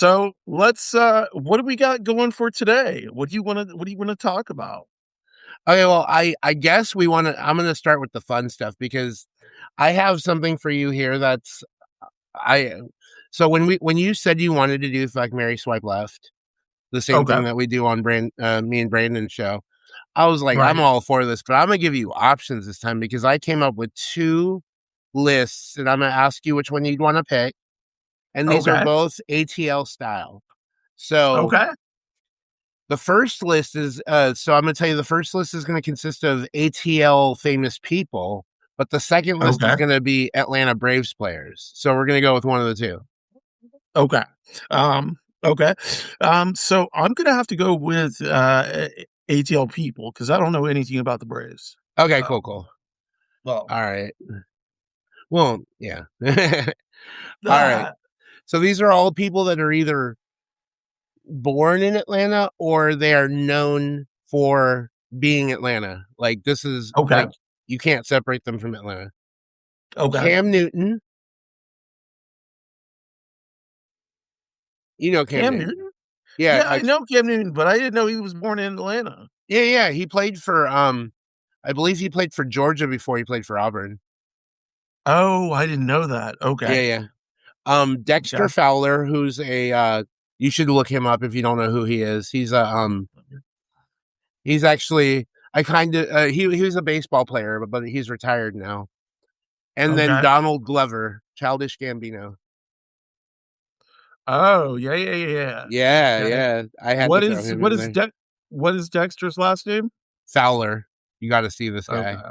So let's what do we got going for today? What do you want to talk about? Okay, well, I guess I'm gonna start with the fun stuff because I have something for you here that's I so when you said you wanted to do Fuck Mary Swipe Left, the same Okay. thing that we do on me and Brandon's show, I was like, I'm Right. all for this, but I'm gonna give you options this time because I came up with two lists and I'm gonna ask you which one you'd want to pick. And these are Okay. both ATL style. So Okay. the first list is so I'm going to tell you the first list is going to consist of ATL famous people, but the second list is Okay. going to be Atlanta Braves players. So we're going to go with one of the two. Okay. Okay. So I'm gonna have to go with ATL people because I don't know anything about the Braves. Okay, Uh, cool, cool. well, All right. Well, yeah. All right. uh, So these are all people that are either born in Atlanta or they are known for being Atlanta. Like this is okay. like you can't separate them from Atlanta. Okay. Cam Newton, you know Cam Cam Newton. Newton? Yeah, Yeah, I know Cam Newton, but I didn't know he was born in Atlanta. yeah. He played for I believe he played for Georgia before he played for Auburn. Oh, I didn't know that. Yeah, Okay. yeah. Dexter Okay. Fowler, who's a you should look him up if you don't know who he is. He's actually I kind of he was a baseball player, but he's retired now. And then Okay. Donald Glover, Childish Gambino. Oh, yeah, yeah, yeah, yeah. Yeah, Okay. yeah. I had to What throw is him what in is there. Dex what is Dexter's last name? Fowler. You got to see this guy. Okay.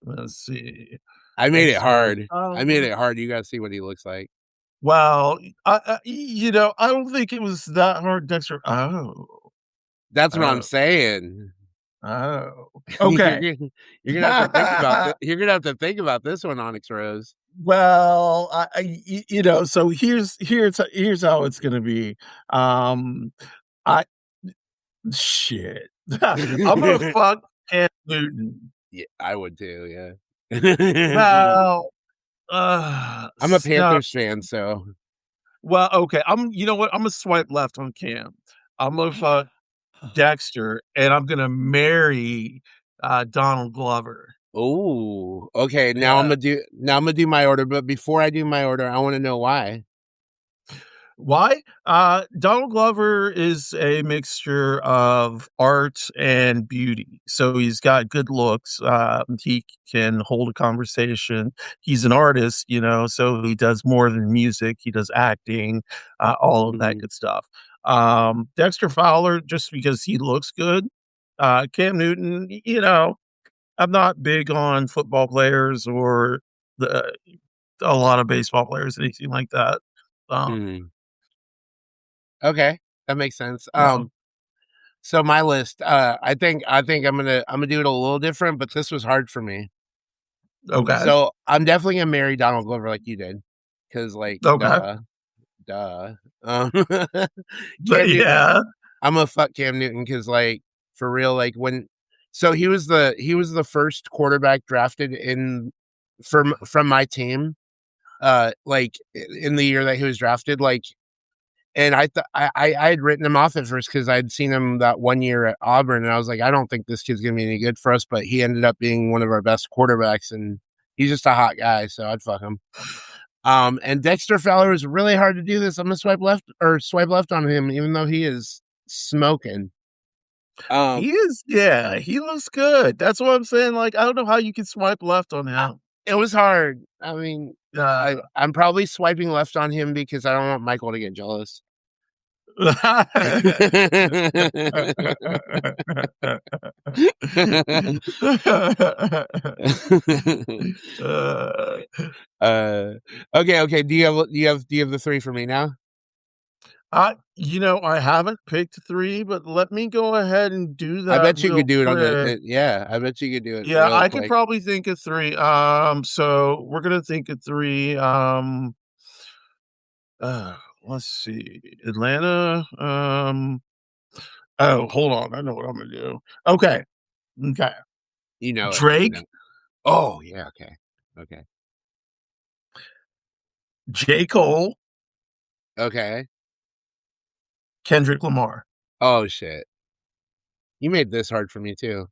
Let's see. I made it Dexter. hard. I made Oh, it hard. You got to see what he looks like. well, I don't think it was that hard, Dexter. Oh, That's what I'm oh, saying. oh. you're Okay. gonna you're gonna have to think about you're gonna have to think about this one, OnyxRose. Well, so here's how it's gonna be. I shit. I'm gonna fuck Cam Newton. Yeah, I would too. Yeah, Well, I'm a no. Panthers fan, so Well, okay. You know what? I'm gonna swipe left on Cam. I'm gonna fuck Dexter, and I'm gonna marry Donald Glover. oh, okay. Yeah. Now I'm gonna do my order, but before I do my order, I want to know why. Why? Donald Glover is a mixture of art and beauty. So he's got good looks. He can hold a conversation. He's an artist, so he does more than music. He does acting, all of that Mhm. good stuff. Dexter Fowler, just because he looks good. Cam Newton, I'm not big on football players or the a lot of baseball players, anything like that. Um, Hmm. Okay, that makes sense. so So my list, I think I'm gonna do it a little different, but this was hard for me. okay. So I'm definitely gonna marry Donald Glover like you did, because like, Okay. duh. But Cam Newton, yeah. I'm gonna fuck Cam Newton because like for real, like so he was the first quarterback drafted from my team, like in the year that he was drafted, like and I had written him off at first because I'd seen him that one year at Auburn, and I was like, I don't think this kid's gonna be any good for us. But he ended up being one of our best quarterbacks, and he's just a hot guy, so I'd fuck him. And Dexter Fowler is really hard to do this. I'm gonna swipe left on him, even though he is smoking. Um, He is, yeah, he looks good. That's what I'm saying, like, I don't know how you can swipe left on I- him. it was hard. I mean, Uh I'm probably swiping left on him because I don't want Michael to get jealous. Uh, Uh, okay. Do you have the three for me now? I haven't picked 3, but let me go ahead and do I that bet you could real do it on quick. yeah, I bet you could do it Yeah, real I could quick. probably think of 3. So we're gonna think of 3, uh, let's see, Atlanta, oh, hold on, I know what I'm gonna do. Okay, okay. You know it. You know. Drake, Oh yeah. Okay. Okay. J. Cole, Okay. Kendrick Lamar. Oh shit. You made this hard for me too.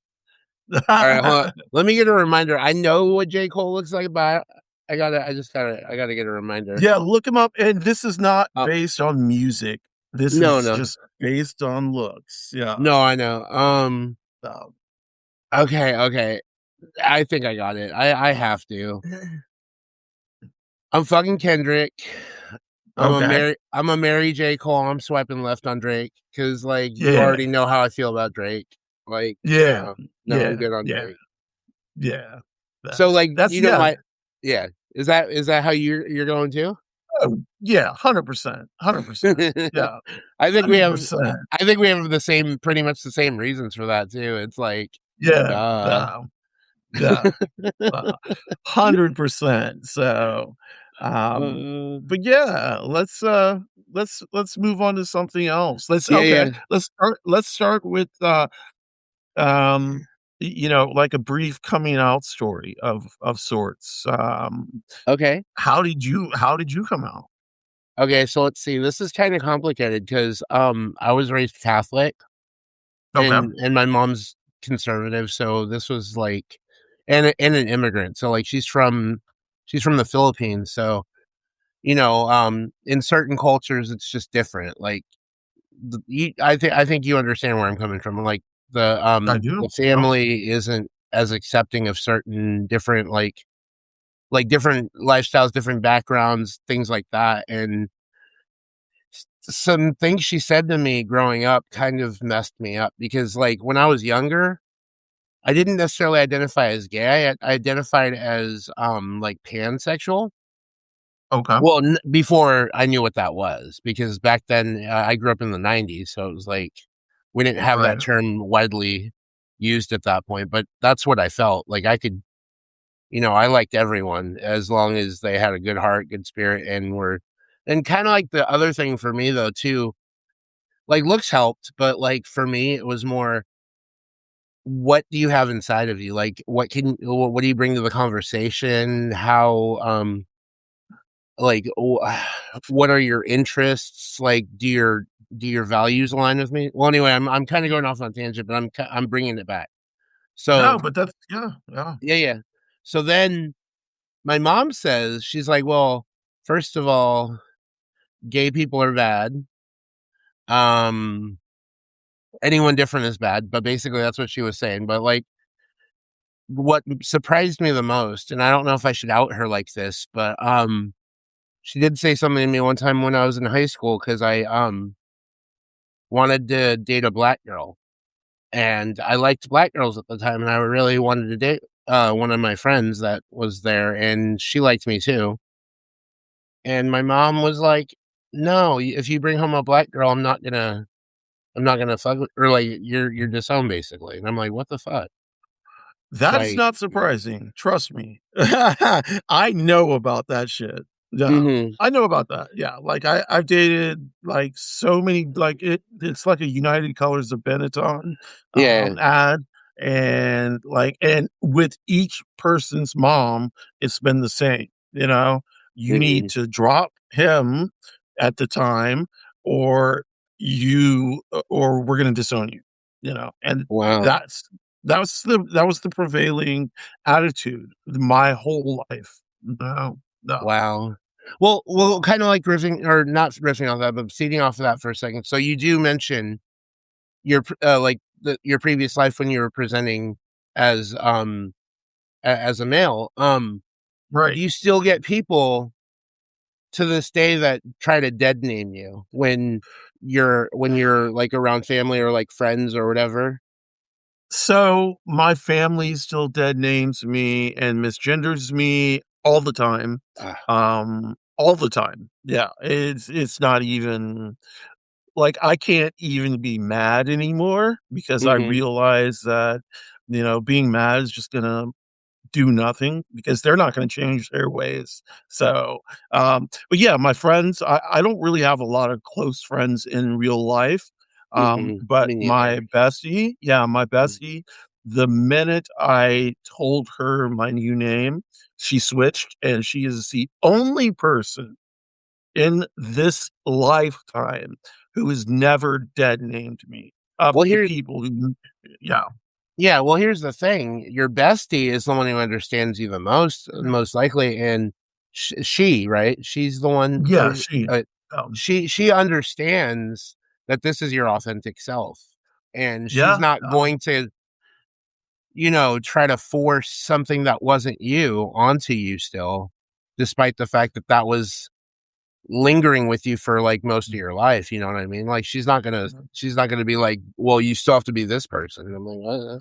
All right, hold on. Let me get a reminder. I know what J. Cole looks like, but I gotta get a reminder. Yeah, look him up, and this is not Oh, based on music. This no, is no. just based on looks. Yeah. No, I know. So, Okay, okay. I think I got it. I have to. I'm fucking Kendrick. okay. I'm a Mary J. Cole. I'm swiping left on Drake because like you Yeah. already know how I feel about Drake. Like, Yeah. no, no, I'm Yeah. good on Yeah. Drake. Yeah. So like That's you know yeah. my yeah. Is that how you're going too? Oh, yeah, 100%. 100%. Yeah. I think we have 100%. I think we have the same pretty much the same reasons for that too. It's like, Yeah. duh. Yeah. 100%. So, Uh, but yeah, let's move on to something else. yeah, yeah. Let's start with, like a brief coming out story of sorts. Okay. How did you come out? Okay, so let's see. This is kind of complicated because I was raised Catholic Okay. and my mom's conservative, so this was like and an immigrant. So like she's from the Philippines, so in certain cultures it's just different. Like I think you understand where I'm coming from. Like I do. the Oh, family isn't as accepting of certain different like different lifestyles, different backgrounds, things like that. And some things she said to me growing up kind of messed me up because like when I was younger, I didn't necessarily identify as gay. I identified as like pansexual. okay. Well, before I knew what that was, because back then I grew up in the '90s, so it was like we didn't have Right. that term widely used at that point. But that's what I felt like. I could, I liked everyone as long as they had a good heart, good spirit, and were. And kind of like the other thing for me though too, like looks helped, but like for me it was more what do you have inside of you? Like what do you bring to the conversation? How like what are your interests? Like do your values align with me? Well, anyway, I'm kind of going off on a tangent, but I'm bringing it back. So, No, but that's yeah, yeah. yeah, yeah. So then my mom says she's like, "Well, first of all, gay people are bad. Um anyone different is bad." But basically that's what she was saying. But like what surprised me the most, and I don't know if I should out her like this, but she did say something to me one time when I was in high school because I wanted to date a black girl, and I liked black girls at the time, and I really wanted to date one of my friends that was there, and she liked me too. And my mom was like, "No, if you bring home a black girl, I'm not gonna fuck with, or like you're disowned basically." And I'm like, "What the fuck?" That is Like, not surprising, trust me. I know about that shit. Yeah, mm-hmm, I know about that, yeah, like, I've dated, like, so many like, it's like a United Colors of Benetton, yeah, ad, and with each person's mom, it's been the same, you know? You need mm-hmm. to drop him at the time, or or we're gonna disown you, and Wow. that's that was the prevailing attitude my whole life. No, no. Wow. Well, kind of like riffing or not riffing off that, but seeding off of that for a second. So you do mention like your previous life when you were presenting as as a male. Do Right. you still get people to this day that try to dead name you when you're like around family or like friends or whatever? So, my family still dead names me and misgenders me Ah, all the time. Yeah, it's not even like, I can't even be mad anymore because I mm-hmm, realize that, being mad is just gonna do nothing because they're not gonna change their ways. So, but yeah, my friends, I don't really have a lot of close friends in real life, mm-hmm. but Me neither. my bestie, the minute I told her my new name, she switched, and she is the only person in this lifetime who has never dead named me of Well, the here, people who, yeah, yeah. Well, here's the thing: your bestie is the one who understands you the most likely, and she, right? She's the one yeah, who, she, um, she understands that this is your authentic self, and she's yeah, not going to, try to force something that wasn't you onto you still, despite the fact that that was lingering with you for like most of your life. You know what I mean? Like she's not gonna be like, well, you still have to be this person. And I'm like, what?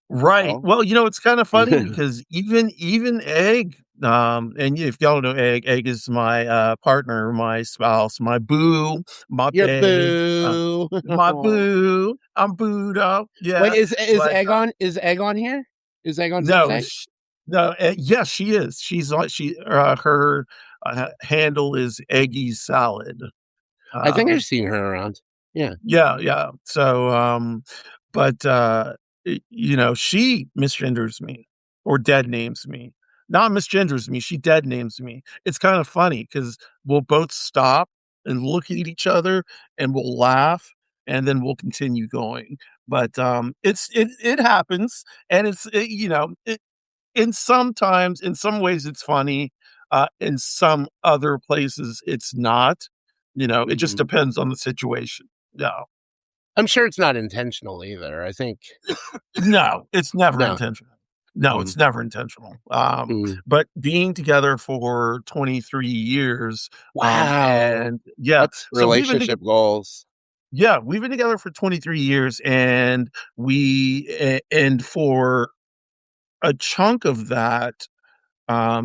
right. Oh. Well, it's kind of funny because even Egg, and if y'all know Egg, Egg is my partner, my spouse, my boo, my You're babe, boo. my boo. I'm booed up, Wait, yeah. is But egg on? Is egg on here? Is egg on no, tonight? no, yes, she is. She's on. Her handle is Eggy Salad. I think I've Um, seen her around. Yeah. Yeah, yeah. So, but she misgenders me or dead names me. Not misgenders me, she dead names me. It's kind of funny because we'll both stop and look at each other and we'll laugh and then we'll continue going. But it happens and in some ways it's funny. In some other places it's not. It just Mhm. depends on the situation. Yeah. I'm sure it's not intentional either. I think No, it's never no. intentional. No, Mm, it's never intentional. mm. But being together for 23 years, Wow. and yeah, That's so relationship goals. we've been together for 23 years, and and for a chunk of that,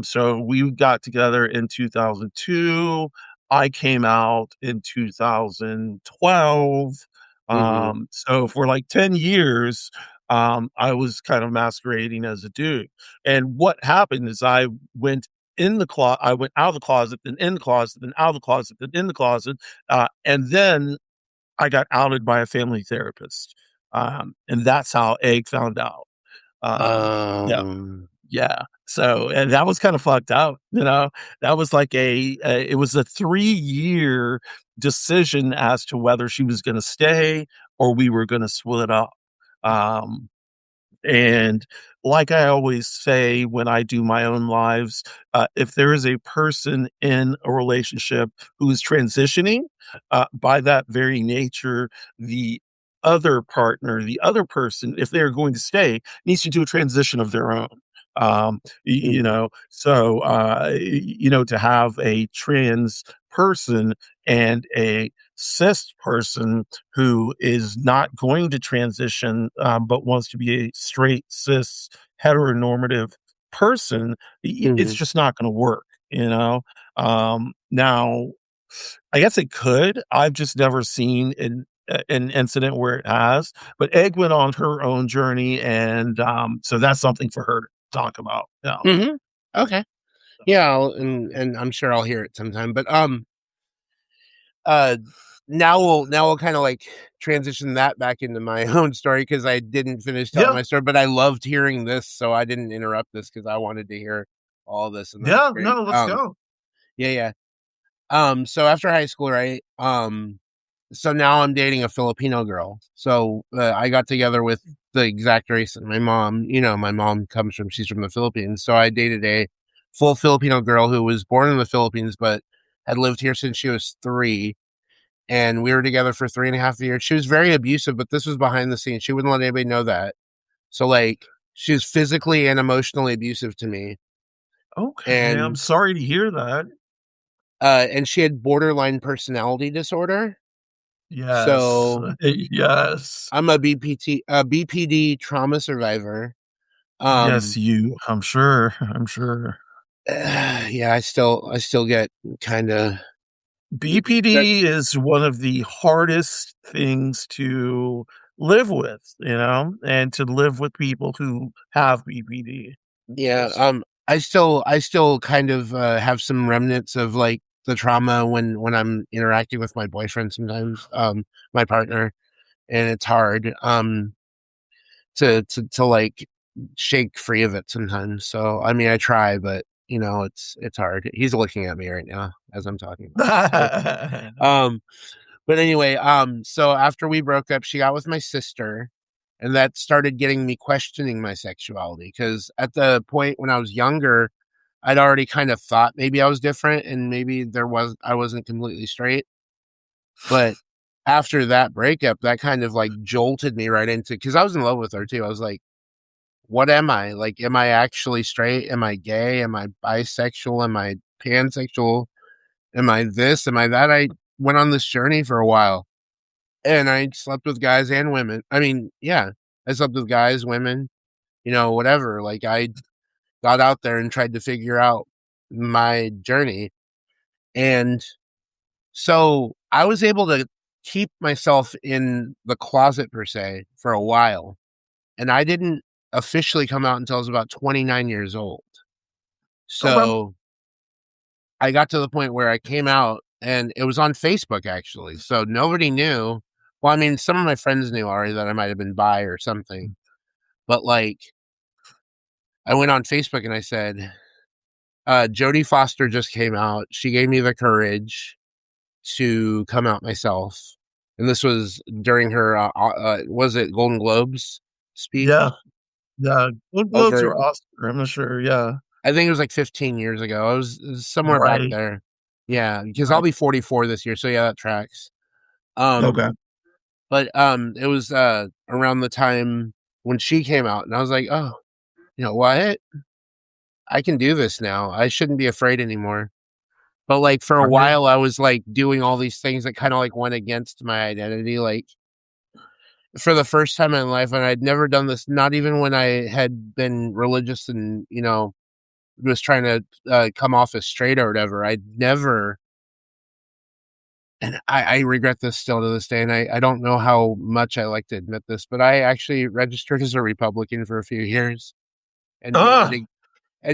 so we got together in 2002. I came out in 2012. Mhm. So for like 10 years, I was kind of masquerading as a dude. And what happened is I went out of the closet, then in the closet, then out of the closet, then in the closet. And then I got outed by a family therapist. And that's how Egg found out. Yeah. Um, Yeah. So, and that was kind of fucked up, That was like it was a 3-year decision as to whether she was gonna stay or we were gonna split up. Um and like I always say when I do my own lives, if there is a person in a relationship who is transitioning, by that very nature, the other partner, the other person, if they're going to stay, needs to do a transition of their own. mhm, So to have a trans person and a cis person who is not going to transition, but wants to be a straight cis heteronormative person, it's mhm, just not going to work. Now I guess it could. I've just never seen an incident where it has. But Egg went on her own journey, and so that's something for her to talk about. Yeah. mhm. Okay. Yeah, and I'm sure I'll hear it sometime. But uh, now we'll kind of like transition that back into my own story because I didn't finish telling Yeah. my story, but I loved hearing this, so I didn't interrupt this because I wanted to hear all this, and that's Yeah. great. No, let's go. Yeah, yeah. So after high school, right? So now I'm dating a Filipino girl. So I got together with the exact race that my mom, my mom she's from the Philippines. So I dated a full Filipino girl who was born in the Philippines, but had lived here since she was 3. And we were together for 3.5 years. She was very abusive, but this was behind the scenes. She wouldn't let anybody know that. So like she was physically and emotionally abusive to me. Okay. I'm And sorry to hear that. and she had borderline personality disorder. Yes. So Yes. I'm a BPD trauma survivor. Yes, Um, I'm sure. I'm sure. yeah, I still get kind of that. BPD is one of the hardest things to live with, and to live with people who have BPD. Yeah, Just I still kind of have some remnants of like the trauma when I'm interacting with my boyfriend sometimes, my partner, and it's hard to like shake free of it sometimes. So I mean, I try, but it's hard. He's looking at me right now as I'm talking about this. Um, but anyway, so after we broke up, she got with my sister, and that started getting me questioning my sexuality. Because at the point when I was younger, I'd already kind of thought maybe I was different, and maybe I wasn't completely straight. But after that breakup, that kind of like jolted me right into, because I was in love with her too. I was like, what am I? Like, am I actually straight? Am I gay? Am I bisexual? Am I pansexual? Am I this? Am I that? I went on this journey for a while, and I slept with guys and women. I mean, yeah, I slept with guys, women, whatever. Like, I got out there and tried to figure out my journey. And so I was able to keep myself in the closet per se for a while. And I didn't officially come out until I was about 29 years old. Okay. So I got to the point where I came out, and it was on Facebook actually. So nobody knew. Well, I mean, some of my friends knew already that I might have been bi or something. But like, I went on Facebook and I said, Jodie Foster just came out. She gave me the courage to come out myself. And this was during her, was it Golden Globes Yeah. speech Yeah. Good Globes over, or Oscar, I'm not sure. Yeah. I think it was like 15 years ago. It was somewhere back Right. there. Yeah, because I'll Right. be 44 this year. So yeah, that tracks. Um, Okay. but it was around the time when she came out, and I was like, oh, what? I can do this now. I shouldn't be afraid anymore. But like for a Right. while, I was like doing all these things that kind of like went against my identity. Like for the first time in life, and I'd never done this, not even when I had been religious and was trying to come off as straight or whatever. I'd never, and I regret this still to this day, and I don't know how much I like to admit this, but I actually registered as a Republican for a few years and Ah.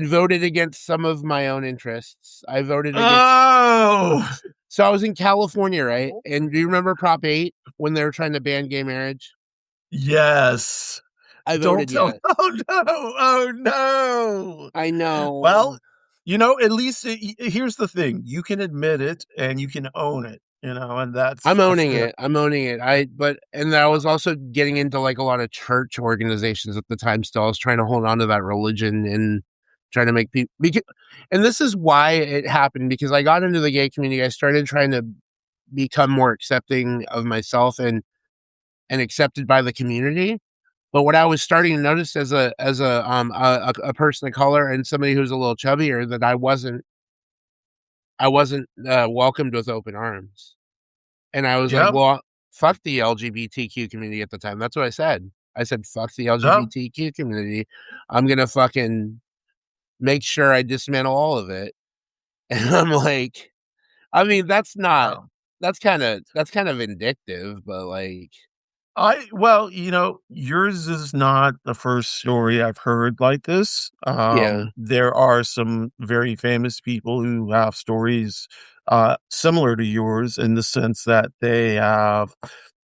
voted against some of my own interests. I voted against. Oh. So I was in California, right? And do you remember Prop 8 when they were trying to ban gay marriage? Yes. I Don't voted tell. yes. Oh no. Oh no. I know. Well, at least here's the thing: you can admit it and you can own it. And that's I'm owning good. it. I'm owning it. And I was also getting into like a lot of church organizations at the time still. I was trying to hold on to that religion and trying to make people, and this is why it happened, because I got into the gay community. I started trying to become more accepting of myself and accepted by the community. But what I was starting to notice as a person of color and somebody who's a little chubbier, that I wasn't welcomed with open arms. And I was like, Yeah. well, fuck the LGBTQ community at the time. That's what I said. I said, fuck the Yeah. LGBTQ community. I'm gonna fucking make sure I dismantle all of it. And I'm like, I mean, Yeah. that's kind of vindictive, but like, Well, yours is not the first story I've heard like this. yeah, There are some very famous people who have stories similar to yours in the sense that they have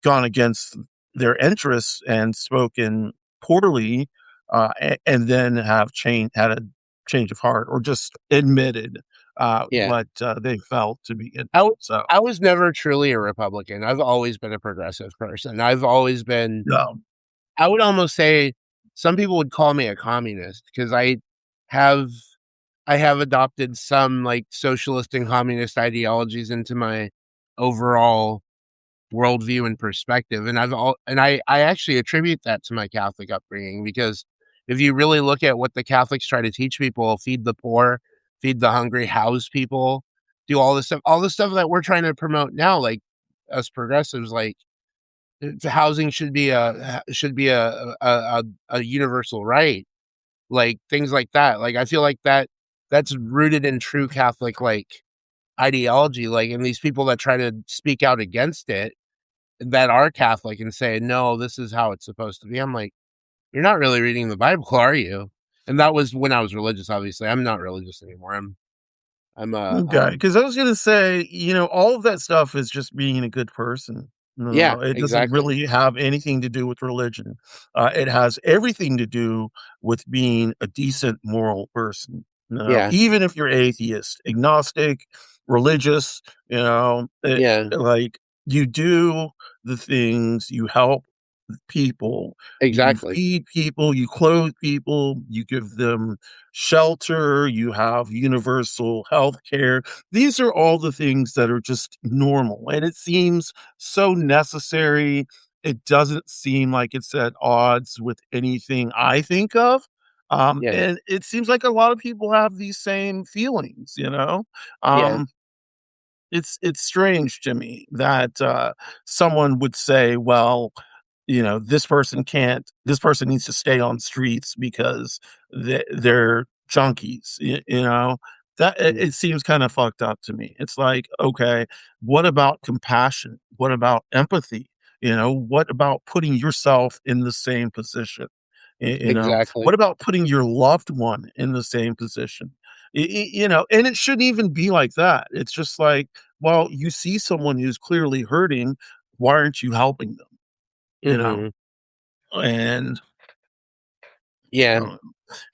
gone against their interests and spoken poorly, and then have had a change of heart or just admitted yeah. what they felt to be it. I w- So, I was never truly a Republican. I've always been a progressive person. I've always been. yeah, I would almost say some people would call me a communist because have I have adopted some like socialist and communist ideologies into my overall worldview and perspective. And I actually attribute that to my Catholic upbringing, because if you really look at what the Catholics try to teach people, feed the poor, feed the hungry, house people, do all the stuff that we're trying to promote now, like us progressives, like housing should be a universal right, like things like that. Like I feel like that's rooted in true Catholic like ideology, like, and these people that try to speak out against it, that are Catholic, and say, no, this is how it's supposed to be. I'm like, you're not really reading the Bible, are you? And that was when I was religious. Obviously, I'm not religious anymore. I'm okay, because I was gonna say, all of that stuff is just being a good person. yeah, It doesn't exactly. really have anything to do with religion. It has everything to do with being a decent moral person. Yeah. even if you're atheist, agnostic, religious, Yeah. like you do the things, you help people, you Exactly. feed people, you clothe people, you give them shelter, you have universal health care. These are all the things that are just normal, and it seems so necessary. It doesn't seem like it's at odds with anything I think of. Yeah. And it seems like a lot of people have these same feelings, you know? Yeah. Um, it's strange to me that someone would say, well, this person needs to stay on streets because they're junkies, that it Mm. seems kind of fucked up to me. It's like, okay, what about compassion? What about empathy? What about putting yourself in the same position? What Exactly. about putting your loved one in the same position? And it shouldn't even be like that. It's just like, well, you see someone who's clearly hurting, why aren't you helping them? You know? Mhm. And, Yeah. uh,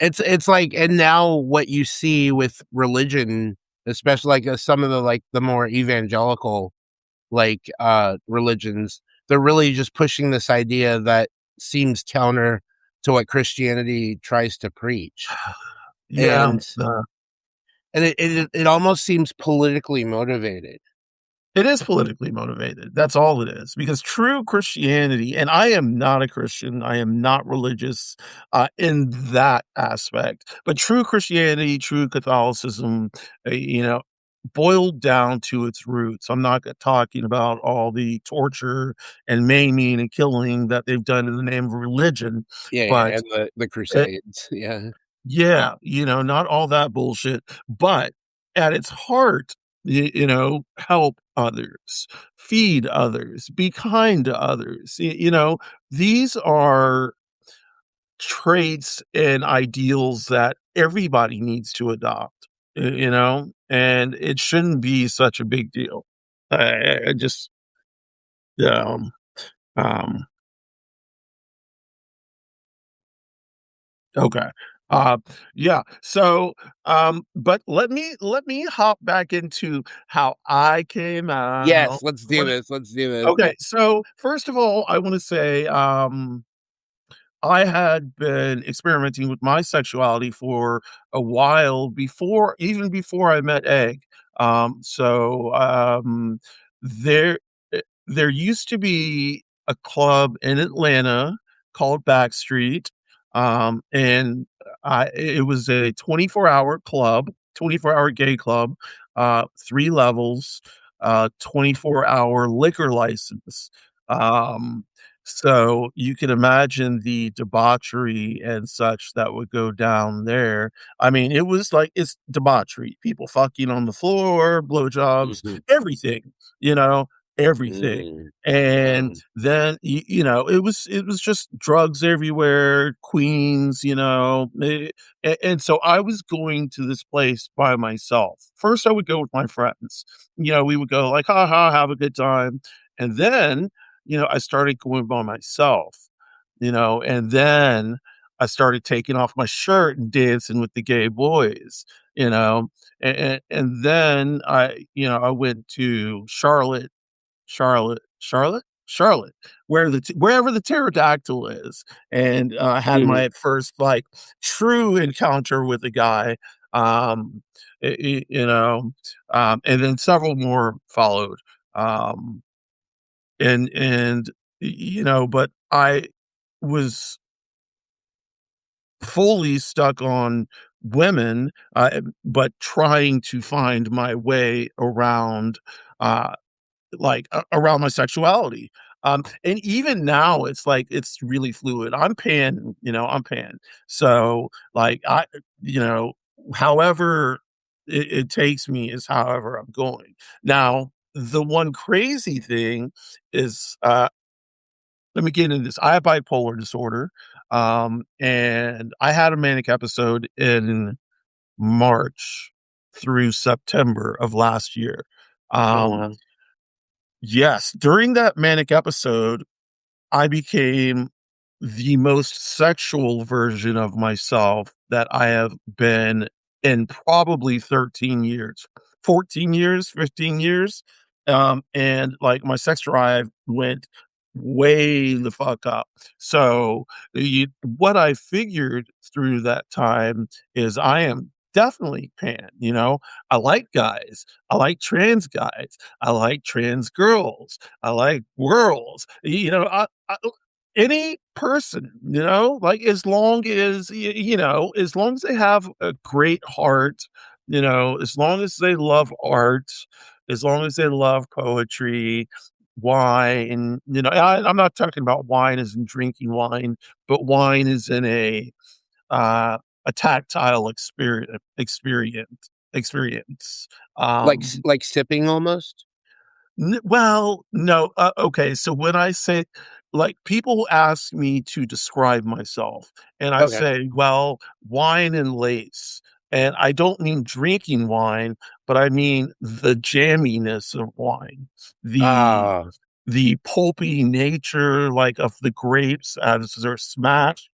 It's like, and now what you see with religion, especially, like, some of the, like, the more evangelical, like, religions, they're really just pushing this idea that seems counter to what Christianity tries to preach. yeah, And it almost seems politically motivated. it is politically motivated. That's all it is. Because true Christianity, and I am not a Christian, I am not religious in that aspect, but true Christianity, true Catholicism, boiled down to its roots. I'm not talking about all the torture and maiming and killing that they've done in the name of religion, Yeah, yeah, but and the Crusades, yeah. yeah, not all that bullshit, but at its heart, help others, feed others, be kind to others. These are traits and ideals that everybody needs to adopt, and it shouldn't be such a big deal. I just, um, um, Okay. Uh, yeah. So, but let me hop back into how I came Yes, out. let's do this, let's do this. Okay. So first of all, I want to say, I had been experimenting with my sexuality for a while even before I met Egg. There, there used to be a club in Atlanta called Backstreet, and it was a 24-hour club, 24-hour gay club, 3 levels, 24-hour liquor license. Um, so you can imagine the debauchery and such that would go down there. I mean, it was like it's debauchery. People fucking on the floor, blowjobs, Mhm. everything, you know, everything. Mm. And Wow. then it was just drugs everywhere, queens, and so I was going to this place by myself. First, I would go with my friends. We would go like, ha ha, have a good time. And then I started going by myself, and then I started taking off my shirt and dancing with the gay boys, you know, and then I went to Charlotte, wherever the pterodactyl is, and had Mhm. my first like true encounter with a guy, um, y- y- you know, and then several more followed. Um, and but I was fully stuck on women, but trying to find my way around, uh around my sexuality. And even now it's like it's really fluid. I'm pan. So like you know however it takes me is however I'm going. Now the one crazy thing is, let me get into this. I have bipolar disorder, and I had a manic episode in March through September of last year. Oh, Um, wow. yes, during that manic episode, I became the most sexual version of myself that I have been in probably 13 years, 14 years, 15 years. And like my sex drive went way the fuck up. So what I figured through that time is I am definitely pan, you know. I like guys. I like trans guys. I like trans girls. I like girls. You know, any person, you know, like as long as you know, as long as they have a great heart, you know, as long as they love art, as long as they love poetry, wine, you know, I'm not talking about wine as in drinking wine, but wine is in uh, a tactile experience. Um, Like sipping almost? Well, no, okay, so when I say like, people ask me to describe myself, and I Okay. say, "Well, wine and lace," and I don't mean drinking wine, but I mean the jamminess of wine, the Ah, the pulpy nature, like, of the grapes as they're smashed.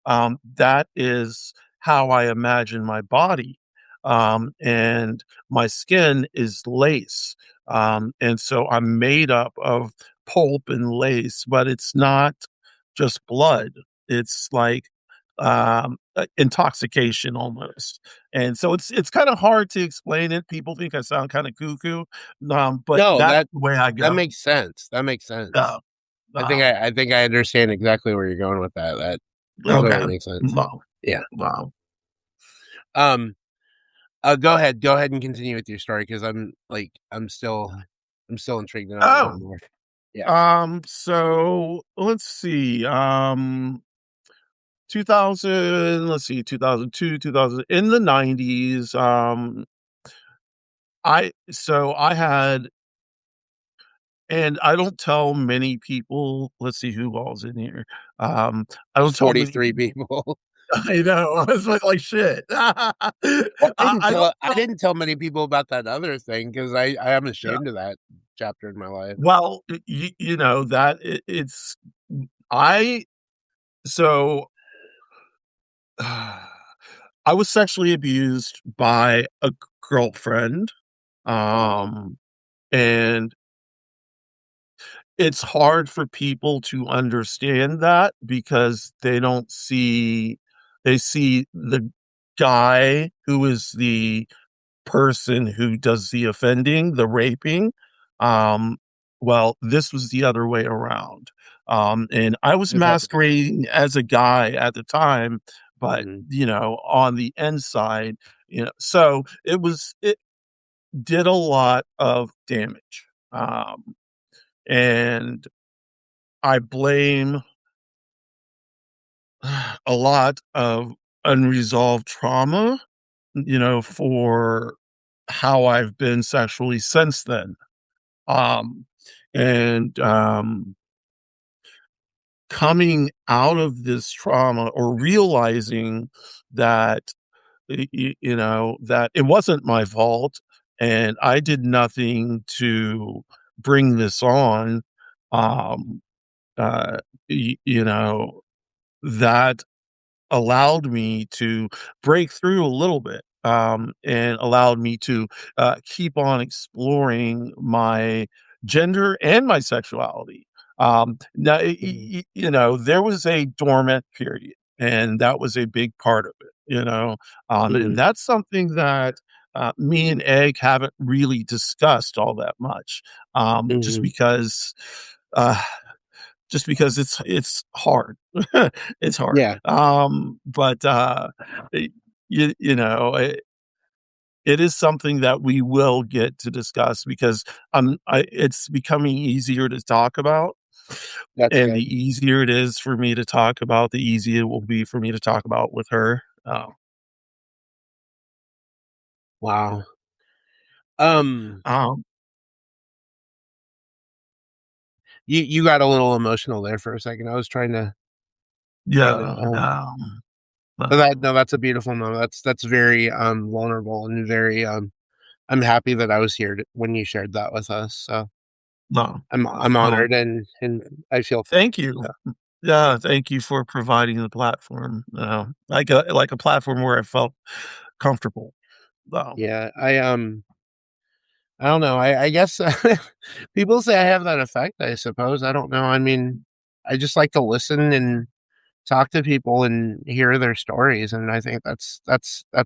That is how I imagine my body. And my skin is lace. And so I'm made up of pulp and lace, but it's not just blood. It's like intoxication almost. And so it's kind of hard to explain it. People think I sound kind of cuckoo. But no, that's the way I that go. makes sense. That makes Uh, sense. uh, I think I understand exactly where you're going with that. That okay. completely makes sense. Wow. Yeah. Wow. Um, go ahead and continue with your story because I'm still intrigued and I want to know Oh, more. Yeah. so let's see. 2000, let's see, 2002, 2000 in the 90s. I had, and I don't tell many people, let's see who all's in here. I don't tell many 43 people. people. I know. I was like shit. Well, I don't I tell. didn't tell many people about that other thing because I am Yeah. ashamed of that chapter in my life. Well, you know that it's I so I was sexually abused by a girlfriend, Wow. um, and it's hard for people to understand that because they see the guy who is the person who does the offending, the raping. Um, well, this was the other way around. And I was I've had that. masquerading as a guy at the time, but Mhm. you know, on the inside, you know, so it did a lot of damage. And I blame a lot of unresolved trauma, you know, for how I've been sexually since then. Um, and Coming out of this trauma or realizing that, you know, that it wasn't my fault and I did nothing to bring this on, um, uh, you know, that allowed me to break through a little bit, and allowed me to keep on exploring my gender and my sexuality. Now, Mhm. you know, there was a dormant period, and that was a big part of it, you know, and Mhm. that's something that me and Egg haven't really discussed all that much, just Mhm. because. Uh, just because it's hard. It's hard. Yeah, But, y you know, it is something that we will get to discuss because, it's becoming easier to talk about, that's and the good. easier it is for me to talk about, the easier it will be for me to talk about with her. Wow. Um, Um, you got a little emotional there for a second. I was trying to yeah, but uh, that no, that's a beautiful moment. That's very vulnerable and very I'm happy that I was here when you shared that with us. So no, I'm honored um, and I feel thank you. Yeah, thank you for providing the platform, like a platform where I felt comfortable. Wow. Yeah, I don't know. I guess people say I have that effect, I suppose. I don't know. I mean, I just like to listen and talk to people and hear their stories, and I think that's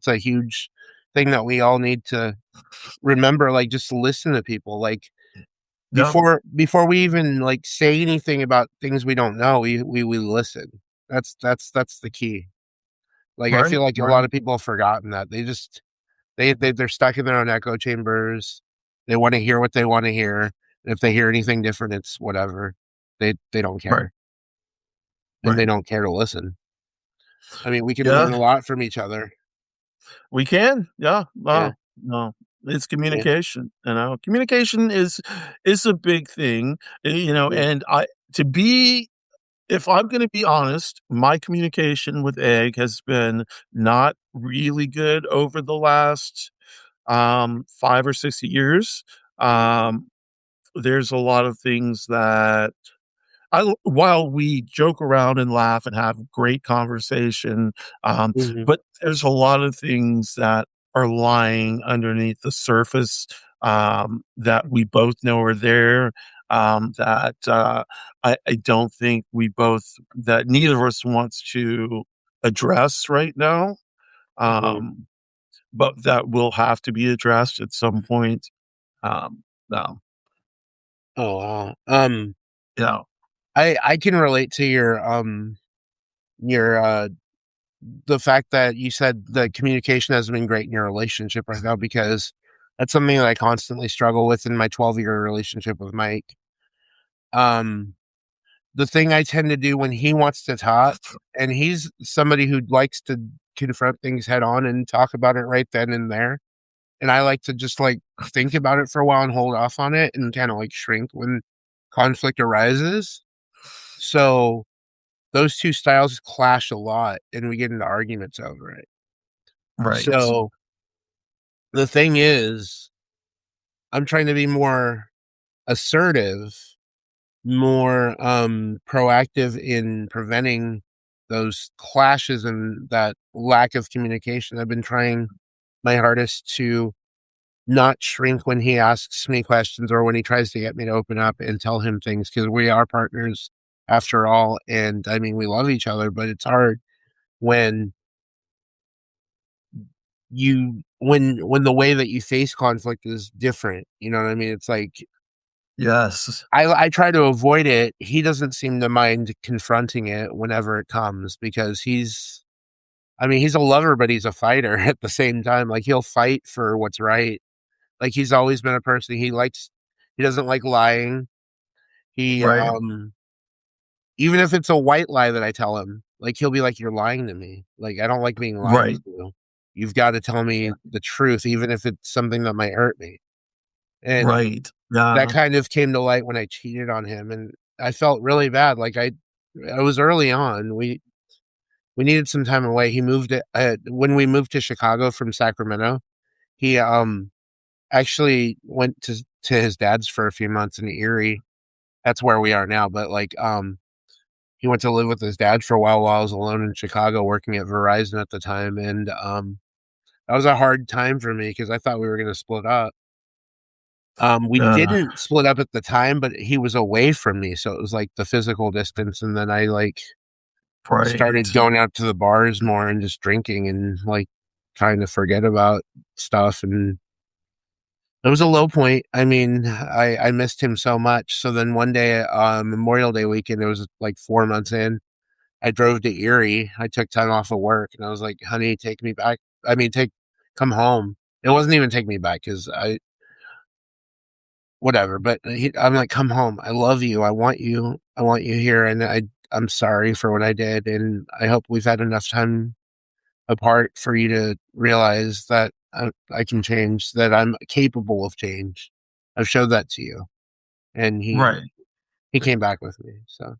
a huge thing that we all need to remember, like, just listen to people, like, Yeah, before we even, like, say anything about things we don't know, we listen. That's the key. Like, I right, feel like a lot right, of people have forgotten that. They just they're stuck in their own echo chambers. They wanna hear what they wanna hear. If they hear anything different, it's whatever. They don't right, care, and they right. don't care to listen. I mean, we can Yeah, learn a lot from each other. we can. Yeah, Yeah, wow, no, it's yeah, communication, communication is a big thing, yeah, and I to be if I'm gonna be honest, my communication with Egg has been not really good over the last, 5 or 6 years. Um, there's a lot of things that while we joke around and laugh and have great conversation, mhm, but there's a lot of things that are lying underneath the surface, that we both know are there, that, I don't think we both that neither of us wants to address right now, mhm. um, but that will have to be addressed at some point. No, Oh, wow. yeah, I can relate to your, the fact that you said the communication hasn't been great in your relationship right now, because that's something that I constantly struggle with in my 12-year relationship with Mike. Um, the thing I tend to do when he wants to talk, and he's somebody who likes to confront things head on and talk about it right then and there, and I like to just, like, think about it for a while and hold off on it and kinda, like, shrink when conflict arises. So, those 2 styles clash a lot, and we get into arguments over it. right, So, the thing is, I'm trying to be more assertive, more, proactive in preventing those clashes and that lack of communication. I've been trying my hardest to not shrink when he asks me questions or when he tries to get me to open up and tell him things, because we are partners after all, and, I mean, we love each other, but it's hard when when the way that you face conflict is different, you know what I mean? It's like yes, I try to avoid it. He doesn't seem to mind confronting it whenever it comes, because I mean, he's a lover, but he's a fighter at the same time. Like, he'll fight for what's right. Like, he's always been a person, he doesn't like lying. He, right, even if it's a white lie that I tell him, like, he'll be like, "You're lying to me. Like, I don't like being lied right. to. You've gotta tell me the truth, even if it's something that might hurt me." And Right. that Yeah. kind of came to light when I cheated on him, and I felt really bad. Like, I was early on. We needed some time away. He moved it when we moved to Chicago from Sacramento, he, actually went to his dad's for a few months in Erie. That's where we are now, but, like, he went to live with his dad for a while I was alone in Chicago working at Verizon at the time, and, that was a hard time for me because I thought we were gonna split up. We Uh, didn't split up at the time, but he was away from me, so it was, like, the physical distance, and then I, like, started right. going out to the bars more and just drinking and, like, trying to forget about stuff, and it was a low point. I mean, I missed him so much, so then one day, Memorial Day weekend, it was, like, 4 months in, I drove to Erie. I took time off of work, and I was like, "Honey, take me back." I mean, take come home. It wasn't even take me back because I whatever, but I'm like, "Come home. I love you. I want you. I want you here, and I'm sorry for what I did, and I hope we've had enough time apart for you to realize that I can change, that I'm capable of change. I've showed that to you." And Right. he came back with me, so Well,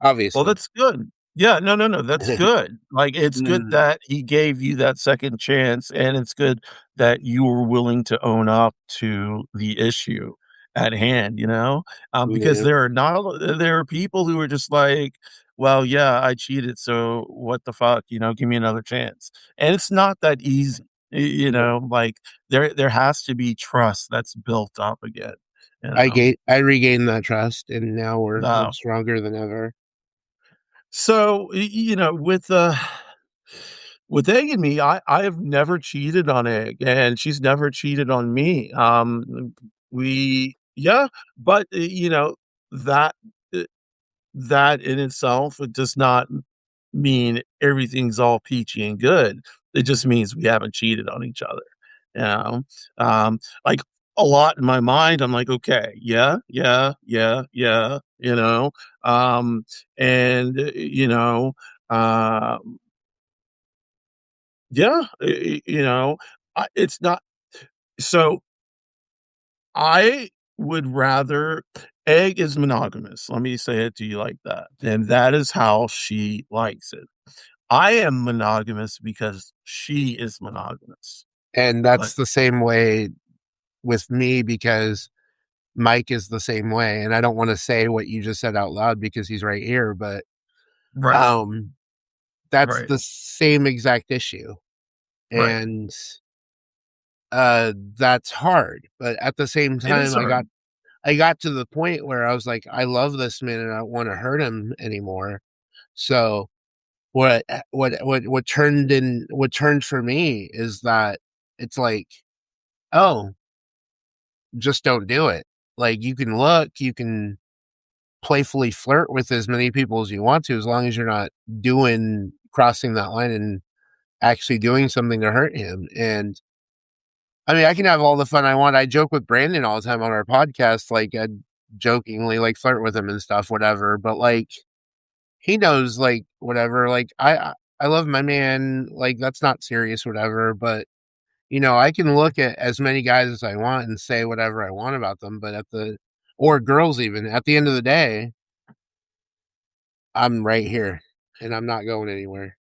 obviously. that's good. Yeah, no, no, no, that's good. Like, it's good Mm, that he gave you that second chance, and it's good that you were willing to own up to the issue, at hand, because Yeah. there are people who are just like, well, yeah, I cheated, so what the fuck, give me another chance. And it's not that easy. No. Like there has to be trust that's built up again, you know. I regained that trust, and now we're Uh, stronger than ever. so with Egg and me, I have never cheated on Egg, and she's never cheated on me. We yeah, but that uh, that in itself, it does not mean everything's all peachy and good. It just means we haven't cheated on each other. You know, like a lot in my mind, I'm like, okay, yeah, yeah, yeah, yeah, um, and uh, yeah, it's not. So I would rather Egg is monogamous. Let me say it to you like that, and that is how she likes it. I am monogamous because she is monogamous. And But that's the same way with me because Mike is the same way. And I don't want to say what you just said out loud because he's right here, but right, um that's right, the same exact issue. right. And that's hard. But at the same It is time hard. I got to the point where I was like, I love this man and I don't want to hurt him anymore. So what turned for me is that it's like, oh, just don't do it. Like you can look, you can playfully flirt with as many people as you want to, as long as you're not doing crossing that line and actually doing something to hurt him. And I mean, I can have all the fun I want. I joke with Brandon all the time on our podcast, like I jokingly like flirt with him and stuff, whatever. But like he knows, like whatever. Like I love my man. Like that's not serious, whatever. But I can look at as many guys as I want and say whatever I want about them. But or girls even at the end of the day, I'm right here and I'm not going anywhere.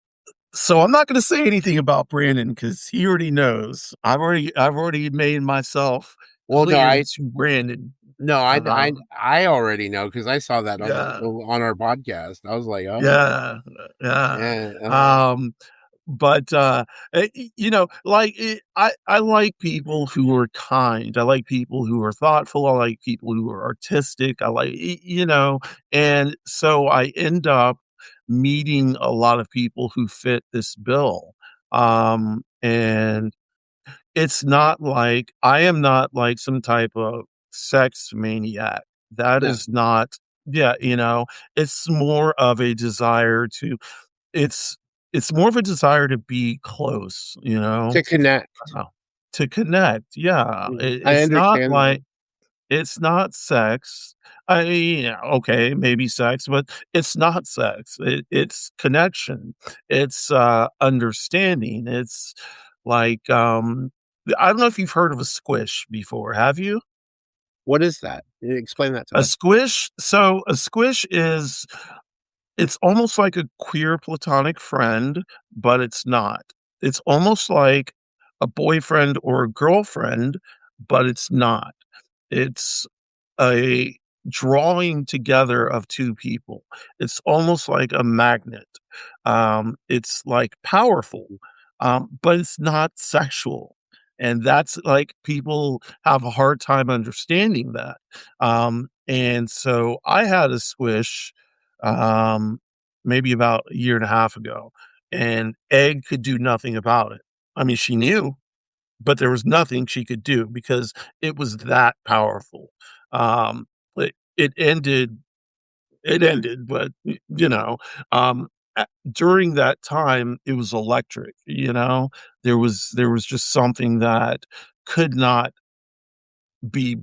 So I'm not gonna say anything about Brandon because he already knows. I've already made myself Well, no, clear to Brandon. no, Um, I already know because I saw that yeah. on our podcast. I was like, oh, Yeah, yeah, yeah, um, but, like, I like people who are kind, I like people who are thoughtful, I like people who are artistic, I like and so I end up meeting a lot of people who fit this bill, and it's not like I am not like some type of sex maniac. That no, is not yeah, it's more of a desire to it's it's more of a desire to be close, to connect. uh, to connect, yeah. I It's not understand that. like it's not sex. Okay, maybe sex, but it's not sex. It's connection. It's, understanding. It's like, I don't know if you've heard of a squish before, have you? What is that? Explain that to A us. squish so a squish is it's almost like a queer platonic friend, but it's not. It's almost like a boyfriend or a girlfriend, but it's not. It's a drawing together of 2 people. It's almost like a magnet. It's, like, powerful, but it's not sexual, and that's like, people have a hard time understanding that, and so I had a squish, um, maybe about a year and a half ago, and Egg could do nothing about it. I mean, she knew, but there was nothing she could do because it was that powerful. Um, it ended, but during that time, it was electric. There was just something that could not be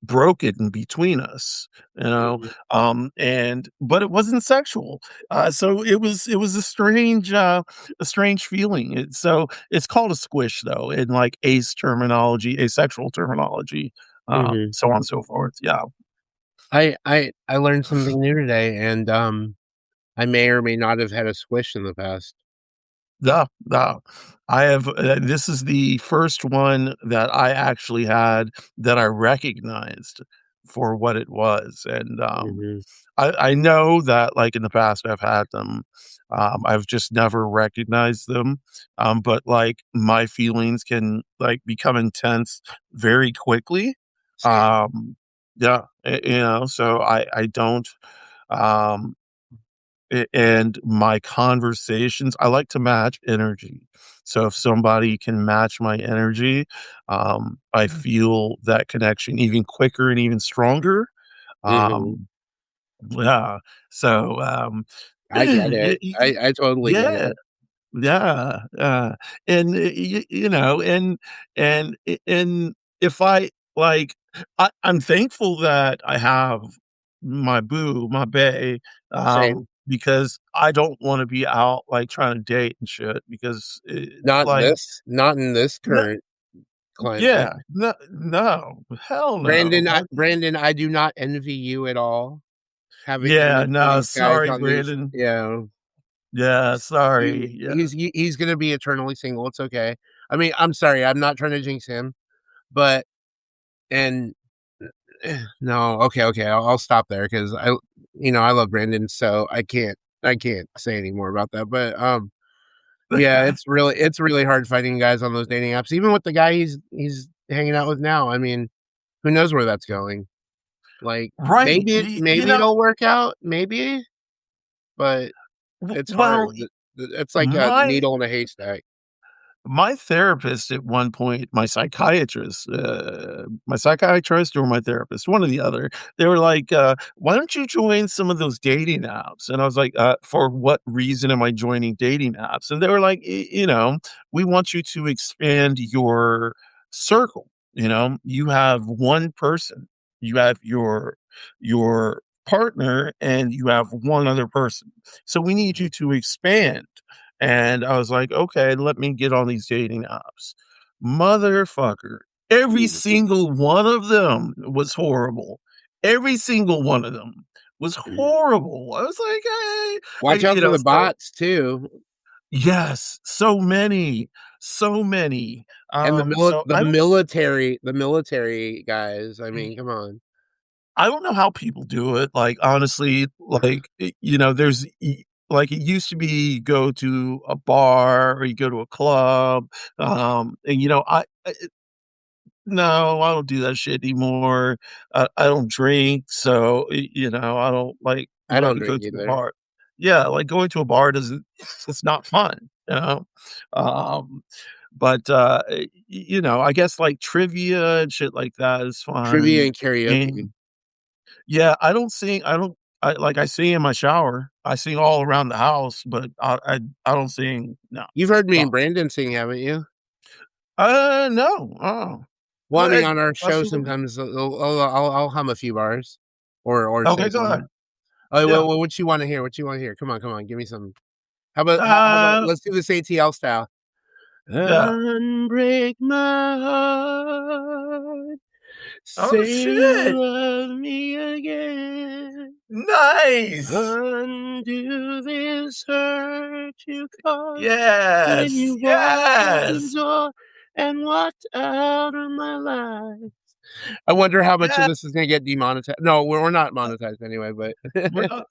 broken between us, Mhm. and but it wasn't sexual. So it was a strange feeling. So it's called a squish though, in like ace terminology, asexual terminology, Mhm. so on and so forth. Yeah. I learned something new today, and I may or may not have had a squish in the past. No, no. I have this is the first one that I actually had that I recognized for what it was, and, Mhm. I know that, like, in the past, I've had them, I've just never recognized them, but, like, my feelings can, like, become intense very quickly, Same. um, yeah, so I don't, um and my conversations I like to match energy. So if somebody can match my energy, I feel that connection even quicker and even stronger. Mhm. Um, yeah. So, I get y it. y I totally get yeah. it. Yeah, and, and if I like, I'm thankful that I have my boo, my bae, Same. because I don't wanna be out, like, trying to date and shit because, like, Not in this no current climate. yeah, no, hell no, Brandon, Brandon, I do not envy you at all, having to yeah, meet no, these guys sorry, on these, Brandon. yeah. Yeah, sorry, yeah. He's gonna be eternally single, it's okay. I mean, I'm sorry, I'm not trying to jinx him, but and no, okay, I'll stop there because I love Brandon, so I can't say any more about that, but, yeah, it's really hard finding guys on those dating apps, even with the guy he's hanging out with now, I mean, who knows where that's going? Like, Right, maybe it'll work out, maybe, but it's well, hard. It's like a my needle in a haystack. My therapist at one point, my psychiatrist or my therapist, one or the other, they were like, "Why don't you join some of those dating apps?" And I was like, "For what reason am I joining dating apps?" And they were like, we want you to expand your circle, you have one person, you have your partner, and you have one other person. So we need you to expand." And I was like, "Okay, let me get on these dating apps." Motherfucker, every Mhm, single one of them was horrible. Every single one of them was mhm. horrible. I was like, "Hey," Watch out for the so bots too, yes, so many, so many. and So the military guys, I mean, come on. I don't know how people do it, like, honestly, like, like, it used to be go to a bar or you go to a club, and, no, I don't do that shit anymore. I don't drink, so, I don't, I don't go drink to a either. bar. Yeah, like, going to a bar doesn't it's not fun, you know? Um, but, I guess, like, trivia and shit like that is Trivia fun, and karaoke. and yeah, I don't I sing in my shower. I sing all around the house, but I don't sing no. You've heard me No. and Brandon sing, haven't you? No. Oh. Well, I Go mean, ahead. on our show, Possibly. sometimes I'll hum a few bars or say Okay, go ahead. something. Oh, Yeah. what you wanna hear? What you wanna hear? Come on, give me some. How about Uh, let's do this ATL style. yeah. Unbreak my heart, Oh, say you shit. love me again. Nice. Undo this hurt you caused when Yes. you walked out the Yes. door and walked out of my life. I wonder how much of Yeah. this is gonna get demonetized. No, we're not monetized anyway, but Well,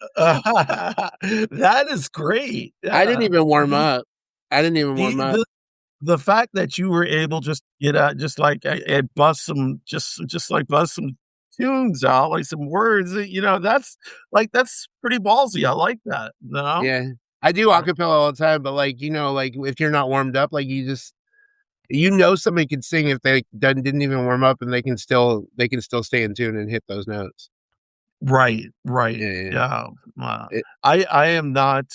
that is great. I didn't Yeah. even warm The up. I didn't even warm the up. the The fact that you were able just get out just like, and bust some like, bust some tunes out, like, some words that, that's pretty ballsy, I like that, Yeah. I do Uh, acapella all the time, but, like, like, if you're not warmed up, like, somebody could sing if they didn't even warm up and they can still stay in tune and hit those notes. right, right, Yeah, yeah. yeah, It I am not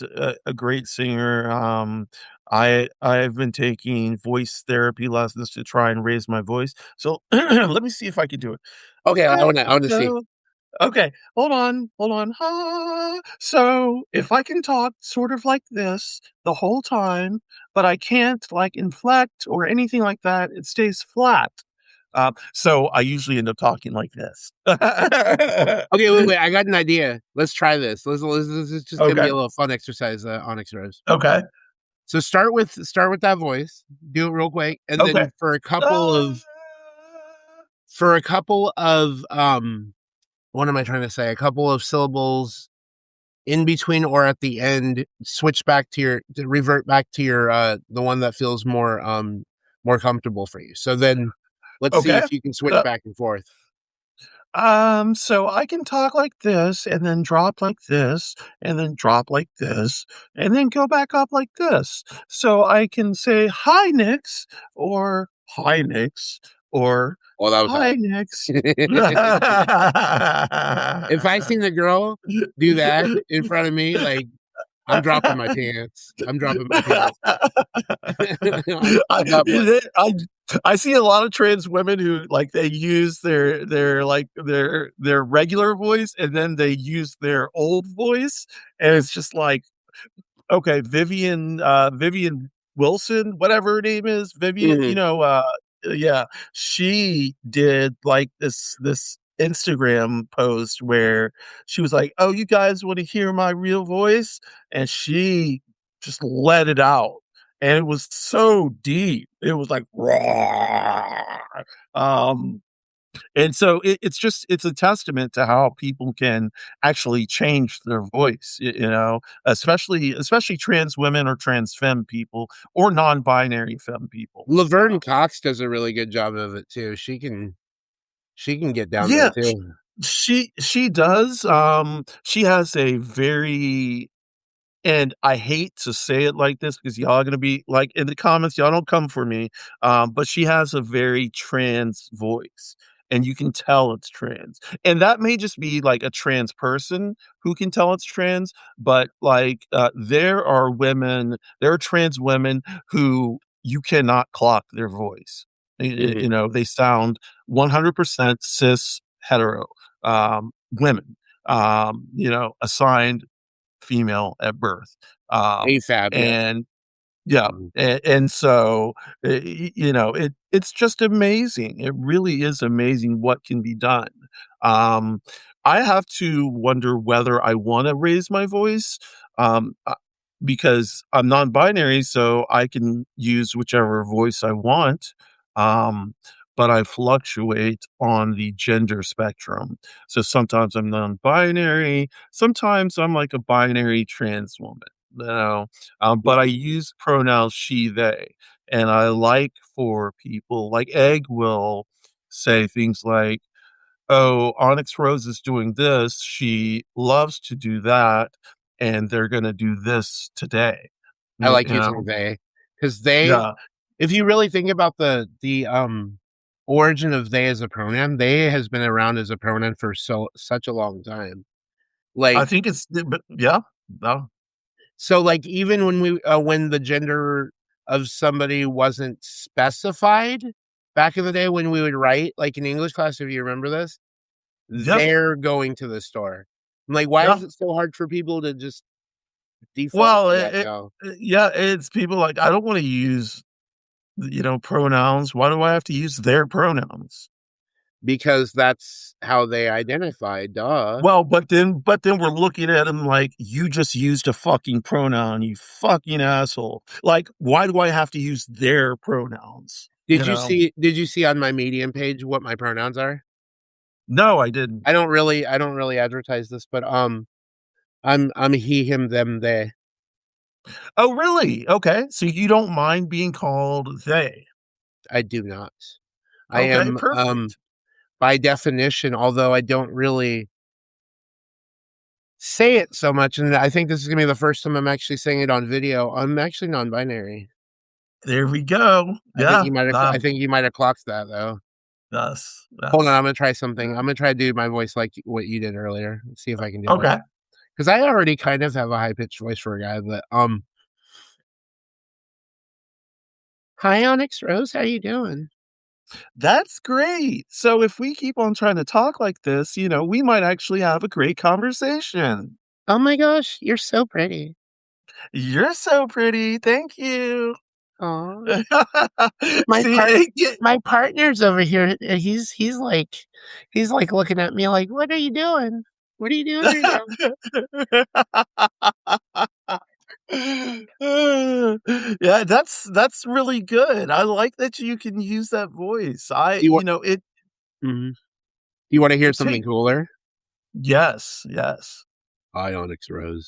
a great singer, I've been taking voice therapy lessons to try and raise my voice, so let me see if I can do it. okay, I wanna see. So Okay, hold on. So, if I can talk sort of like this the whole time, but I can't, like, inflect or anything like that, it stays flat. So I usually end up talking like this. Okay, wait, I got an idea. Let's try this. This is just gonna be Okay, a little fun exercise, OnyxRose. okay, So start with that voice. Do it real quick, and Okay. then for a couple Ah, of for a couple of what am I trying to say? A couple of syllables in between or at the end, switch back to revert back to your the one that feels more comfortable for you. So then let's see okay. if you can switch Uh, back and forth. so I can talk like this and then drop like this and then drop like this and then go back up like this. So I can say hi Nix or hi Nix or Oh, that was hot. hi Nix. If I seen the girl do that in front of me, like I'm dropping my pants. I'm dropping my pants. I'm not playing. I I see a lot of trans women who like they use their regular voice and then they use their old voice, and it's just like, okay, Vivian Wilson, whatever her name is, Vivian, Mhm. yeah, she did like this Instagram post where she was like, "Oh, you guys want to hear my real voice?" And she just let it out. And it was so deep. It was like raw. Um and so it's a testament to how people can actually change their voice, especially trans women or trans femme people or non-binary femme people. Laverne Cox does a really good job of it too. She can get down there Yeah, too. she does. She has a very And I hate to say it like this because y'all are gonna be like in the comments, y'all don't come for me. But she has a very trans voice, and you can tell it's trans. And that may just be like a trans person who can tell it's trans, but like there are trans women who you cannot clock their voice. Mhm. They sound 100% cis hetero women, assigned female at birth. AFAB, yeah. And yeah, Mhm. and so it's just amazing. It really is amazing what can be done. Um, I have to wonder whether I want to raise my voice, um, uh, because I'm non-binary, so I can use whichever voice I want. Um, but I fluctuate on the gender spectrum. So sometimes I'm non-binary, sometimes I'm like a binary trans woman. You know, but I use pronouns she, they, and I like for people like Egg will say things like, "Oh, OnyxRose is doing this. She loves to do that, and they're going to do this today." I You like using know, they because they. yeah, If you really think about the origin of they as a pronoun, they has been around as a pronoun for such a long time. I Like think but yeah, no, so, like even when the gender of somebody wasn't specified back in the day when we would write like in English class, if you remember this, yep, they're going to the store. I'm like, why yeah. is it so hard for people to just default Well, to that now? yeah, it's people like I don't want to use pronouns. Why do I have to use their pronouns? Because that's how they identify. Duh. Well, but then we're looking at him like, "You just used a fucking pronoun, you fucking asshole." Like, why do I have to use their pronouns, you know? Did you see on my Medium page what my pronouns are? No, I didn't. I don't really advertise this, but I'm he, him, them, they. Oh, really? Okay, so you don't mind being called "they." I do not. I Okay, am perfect. by definition, although I don't really say it so much, and I think this is gonna be the first time I'm actually saying it on video. I'm actually non-binary. There we go. I think Yeah, you might have I think you might have clocked that though. yes, Hold on, yes. I'm gonna try something. I'm gonna try to do my voice like what you did earlier. Let's see if I can do it. Okay, Because I already kind of have a high pitched voice for a guy, but hi Onyx Rose, how you doing? that's great. So if we keep on trying to talk like this, we might actually have a great conversation. Oh my gosh, you're so pretty. You're so pretty, thank you. Aw. My See, part my partner's over here. He's like looking at me like, what are you doing? What are you doing right now? Yeah, that's really good. I like that you can use that voice. Do you want It mhm. Do you wanna hear it something take cooler? yes, yes. Hi, OnyxRose.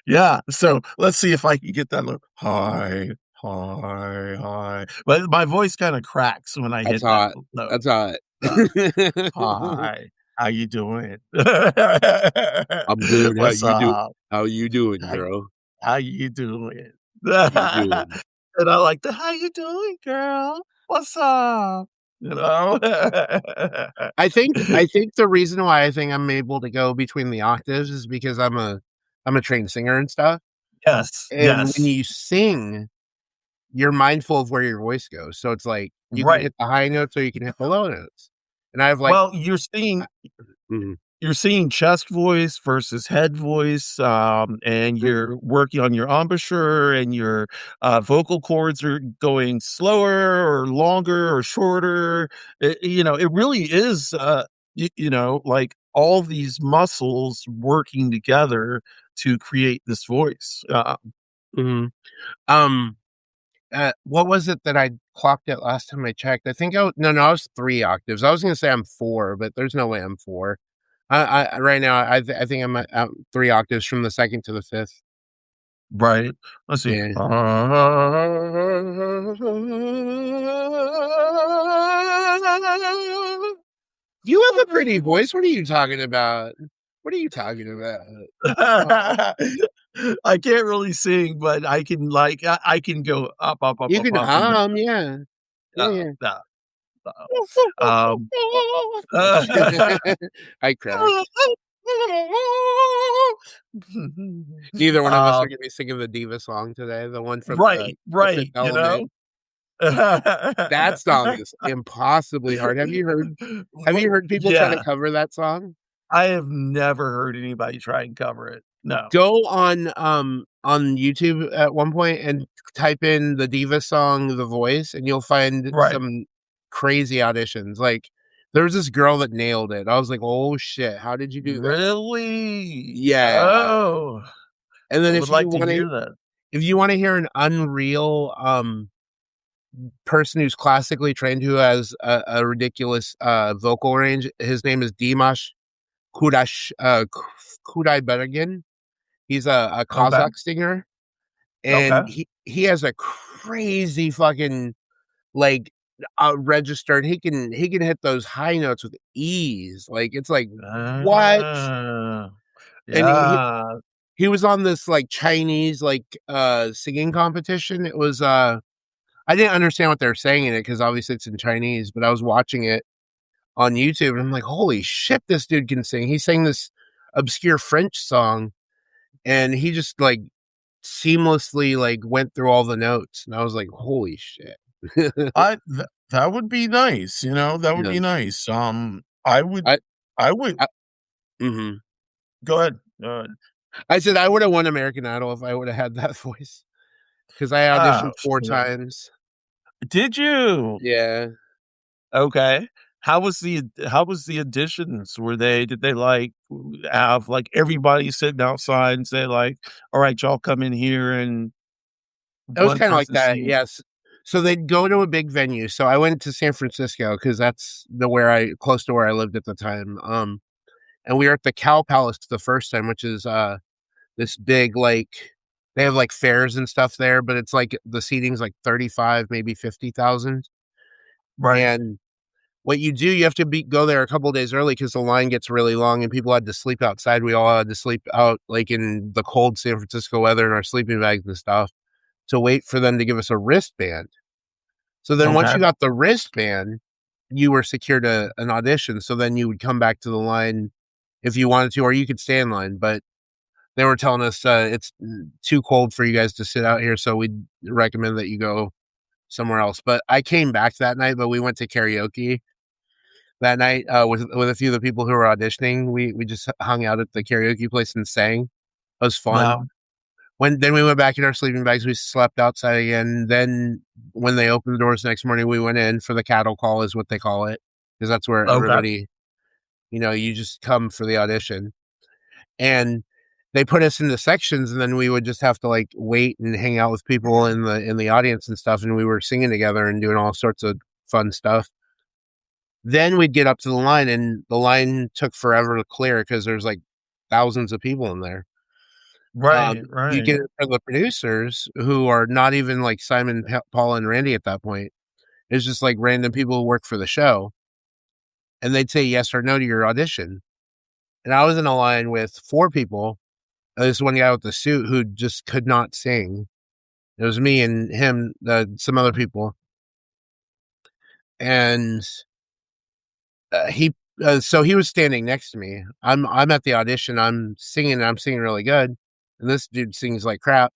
Yeah, so let's see if I can get that look. Hi, hi, hi. But my voice kinda cracks when I That's hit that hot. note. That's hot. Uh, "Hi, how you doing?" I'm good. "What's up? How you doing, How girl? how you doing?" How you doing? And I like the, "How you doing, girl? What's up?" You know? I think the reason why I think I'm able to go between the octaves is because I'm a trained singer and stuff, Yes, and when yes, you sing, you're mindful of where your voice goes, so it's like, you can right. hit the high notes or you can hit the low notes, and I have, like Well, I mhm, you're seeing chest voice versus head voice, and mhm, you're working on your embouchure and your, vocal cords are going slower or longer or shorter. It really is, like all these muscles working together to create this voice. mhm. Um, what was it that I clocked it last time I checked? I think no, I was 3 octaves. I was gonna say I'm 4, but there's no way I'm 4. I right now, I think I'm at 3 octaves from the 2nd to the 5th. Right. Let's see. Yeah. You have a pretty voice. What are you talking about? What are you talking about? Oh, I can't really sing, but I can I can go up, up, up, you up, can up, and hum, yeah. Yeah, uh, yeah. uh, um, I cracked. Neither one of us are uh, gonna be singing the diva song today, the one from right, the Fifth right, you know? Element. That song is impossibly hard. Have you heard people try to Yeah, cover that song? I have never heard anybody try and cover it. No. Go on YouTube at one point and type in the diva song "The Voice" and you'll find Right. some crazy auditions. Like, there was this girl that nailed it. I was like, "Oh shit, how did you do that?" Really? Yeah. Oh, And then I would like to hear that. if you wanna hear an unreal, person who's classically trained who has a ridiculous, vocal range, his name is Dimash Kudaibergen. He's a Okay, Kazakh singer, and okay. he has a crazy fucking, like, register, and he can hit those high notes with ease, like, it's like, "What?" Ah, And yeah, he was on this, like, Chinese, like, singing competition. It was, I didn't understand what they were saying in it because obviously it's in Chinese, but I was watching it on YouTube, and I'm like, "Holy shit, this dude can sing." He sang this obscure French song, and he just, like, seamlessly, like, went through all the notes, and I was like, "Holy shit." that would be nice, that would Yeah. be nice. I I would I mhm. go ahead, go ahead. I said I woulda won American Idol if I woulda had that voice because I Ah, auditioned 4 times. did you? Yeah. Okay. How was the auditions? Did they, like, have, like, everybody sitting outside and say, like, "Alright, y'all come in here," and It was one kinda like person that, sing yes. So they'd go to a big venue. So I went to San Francisco because that's the where I close to where I lived at the time, and we were at the Cow Palace the first time, which is, this big, like they have, like, fairs and stuff there, but it's, like, the seating's, like, 35, maybe 50,000, right, and what you do, you have to go there a couple days early because the line gets really long and people had to sleep outside. We all had to sleep out, like, in the cold San Francisco weather in our sleeping bags and stuff to wait for them to give us a wristband. So then once okay, you got the wristband, you were secured an audition, so then you would come back to the line if you wanted to, or you could stay in line, but they were telling us, "It's too cold for you guys to sit out here, so we'd recommend that you go somewhere else." But I came back that night, but we went to karaoke that night, with a few of the people who were auditioning. We just hung out at the karaoke place and sang. It was fun. wow, Then we went back in our sleeping bags, we slept outside again. Then when they opened the doors the next morning, we went in for the cattle call is what they call it, because that's where okay. everybody, you just come for the audition. And they put us into sections, and then we would just have to like wait and hang out with people in the audience and stuff, and we were singing together and doing all sorts of fun stuff. Then we'd get up to the line, and the line took forever to clear because there's like thousands of people in there. Right, You right. get it from the producers who are not even like Simon, Paul, and Randy at that point. It's just like random people who work for the show, and they'd say yes or no to your audition. And I was in a line with four people. This one guy with the suit who just could not sing. It was me and him, some other people, and he. So he was standing next to me. I'm at the audition. I'm singing. And I'm singing really good, and this dude sings like crap.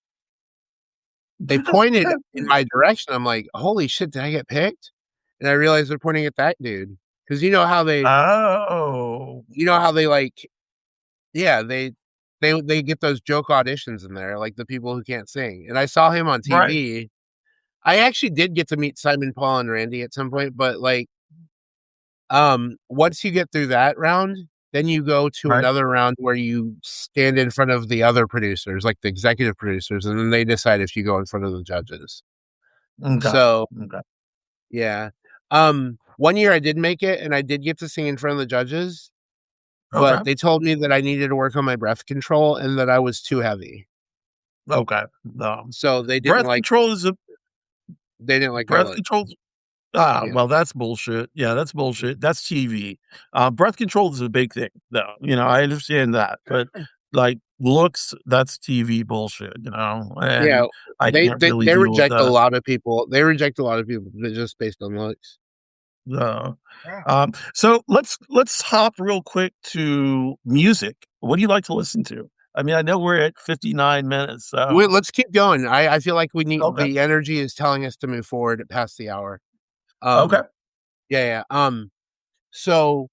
They pointed in my direction. I'm like, holy shit, did I get picked? And I realized they're pointing at that dude because Oh, you know how they like, yeah, they get those joke auditions in there, like the people who can't sing. And I saw him on right, TV. I actually did get to meet Simon, Paul, and Randy at some point, but like, once you get through that round, then you go to right. another round where you stand in front of the other producers, like the executive producers, and then they decide if you go in front of the judges. Okay, So okay, yeah. One year I did make it and I did get to sing in front of the judges, okay, but they told me that I needed to work on my breath control and that I was too heavy. okay. So Breath control is a they didn't like my breath look. control. Ah, Yeah. well, that's bullshit. Yeah, that's bullshit. That's TV. Breath control is a big thing, though. I understand that, but like looks, that's TV bullshit. Yeah. And I can't really They deal with reject a that. lot of people. They reject a lot of people just based on looks. Uh, so let's hop real quick to music. What do you like to listen to? I mean, I know we're at 59 minutes, so Let's keep going. I feel like we need okay, the energy is telling us to move forward past the hour. okay, Yeah, yeah. So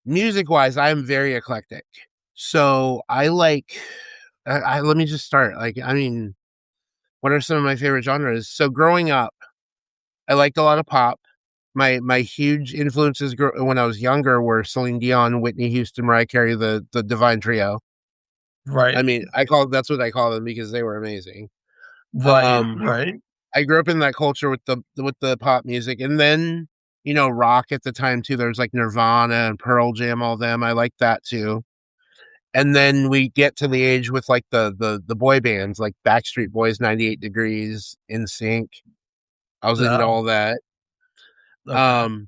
music wise, I am very eclectic. So I like let me just start. Like, I mean, what are some of my favorite genres? So growing up, I liked a lot of pop. My huge influences when I was younger were Celine Dion, Whitney Houston, Mariah Carey, the Divine Trio. right, I mean, that's what I call them because they were amazing. right, Um, right, I grew up in that culture with the pop music, and then rock at the time too. There's like Nirvana and Pearl Jam, all them. I like that too. And then we get to the age with like the boy bands like Backstreet Boys, 98 Degrees, In Sync. I was into yeah, all that. okay, Um,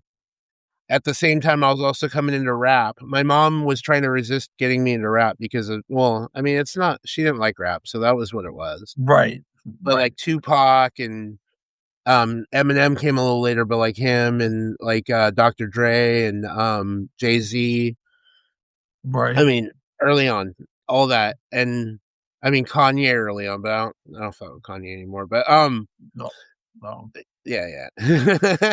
at the same time, I was also coming into rap. My mom was trying to resist getting me into rap because of, well, I mean, it's not, she didn't like rap, so that was what it was. right, But right, like Tupac and Eminem came a little later, but like him and like Dr. Dre and Jay-Z. I right. mean, early on, all that. And I mean Kanye early on, but I don't fuck with Kanye anymore. But No, no, yeah, yeah.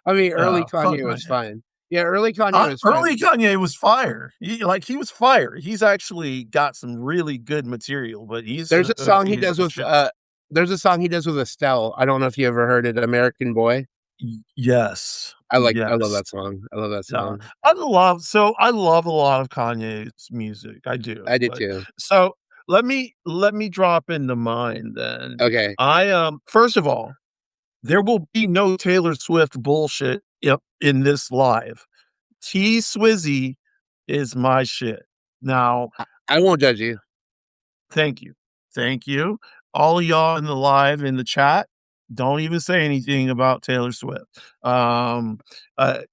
I mean, early fuck Kanye was Kanye. fine. Yeah, early Kanye was Early fine. Kanye was fire. He was fire. He's actually got some really good material, but he's There's a, a a song he piece does of with shit. Estelle. I don't know if you ever heard it, American Boy. Yes, I love yes. that song. I love that Yeah. song. I love a lot of Kanye's music, I do, I did but too. so let me drop into mine then. Okay. First of all, there will be no Taylor Swift bullshit in this live. T Swizzy is my shit. Now, I won't judge you. thank you. Thank you. All of y'all in the live in the chat, don't even say anything about Taylor Swift.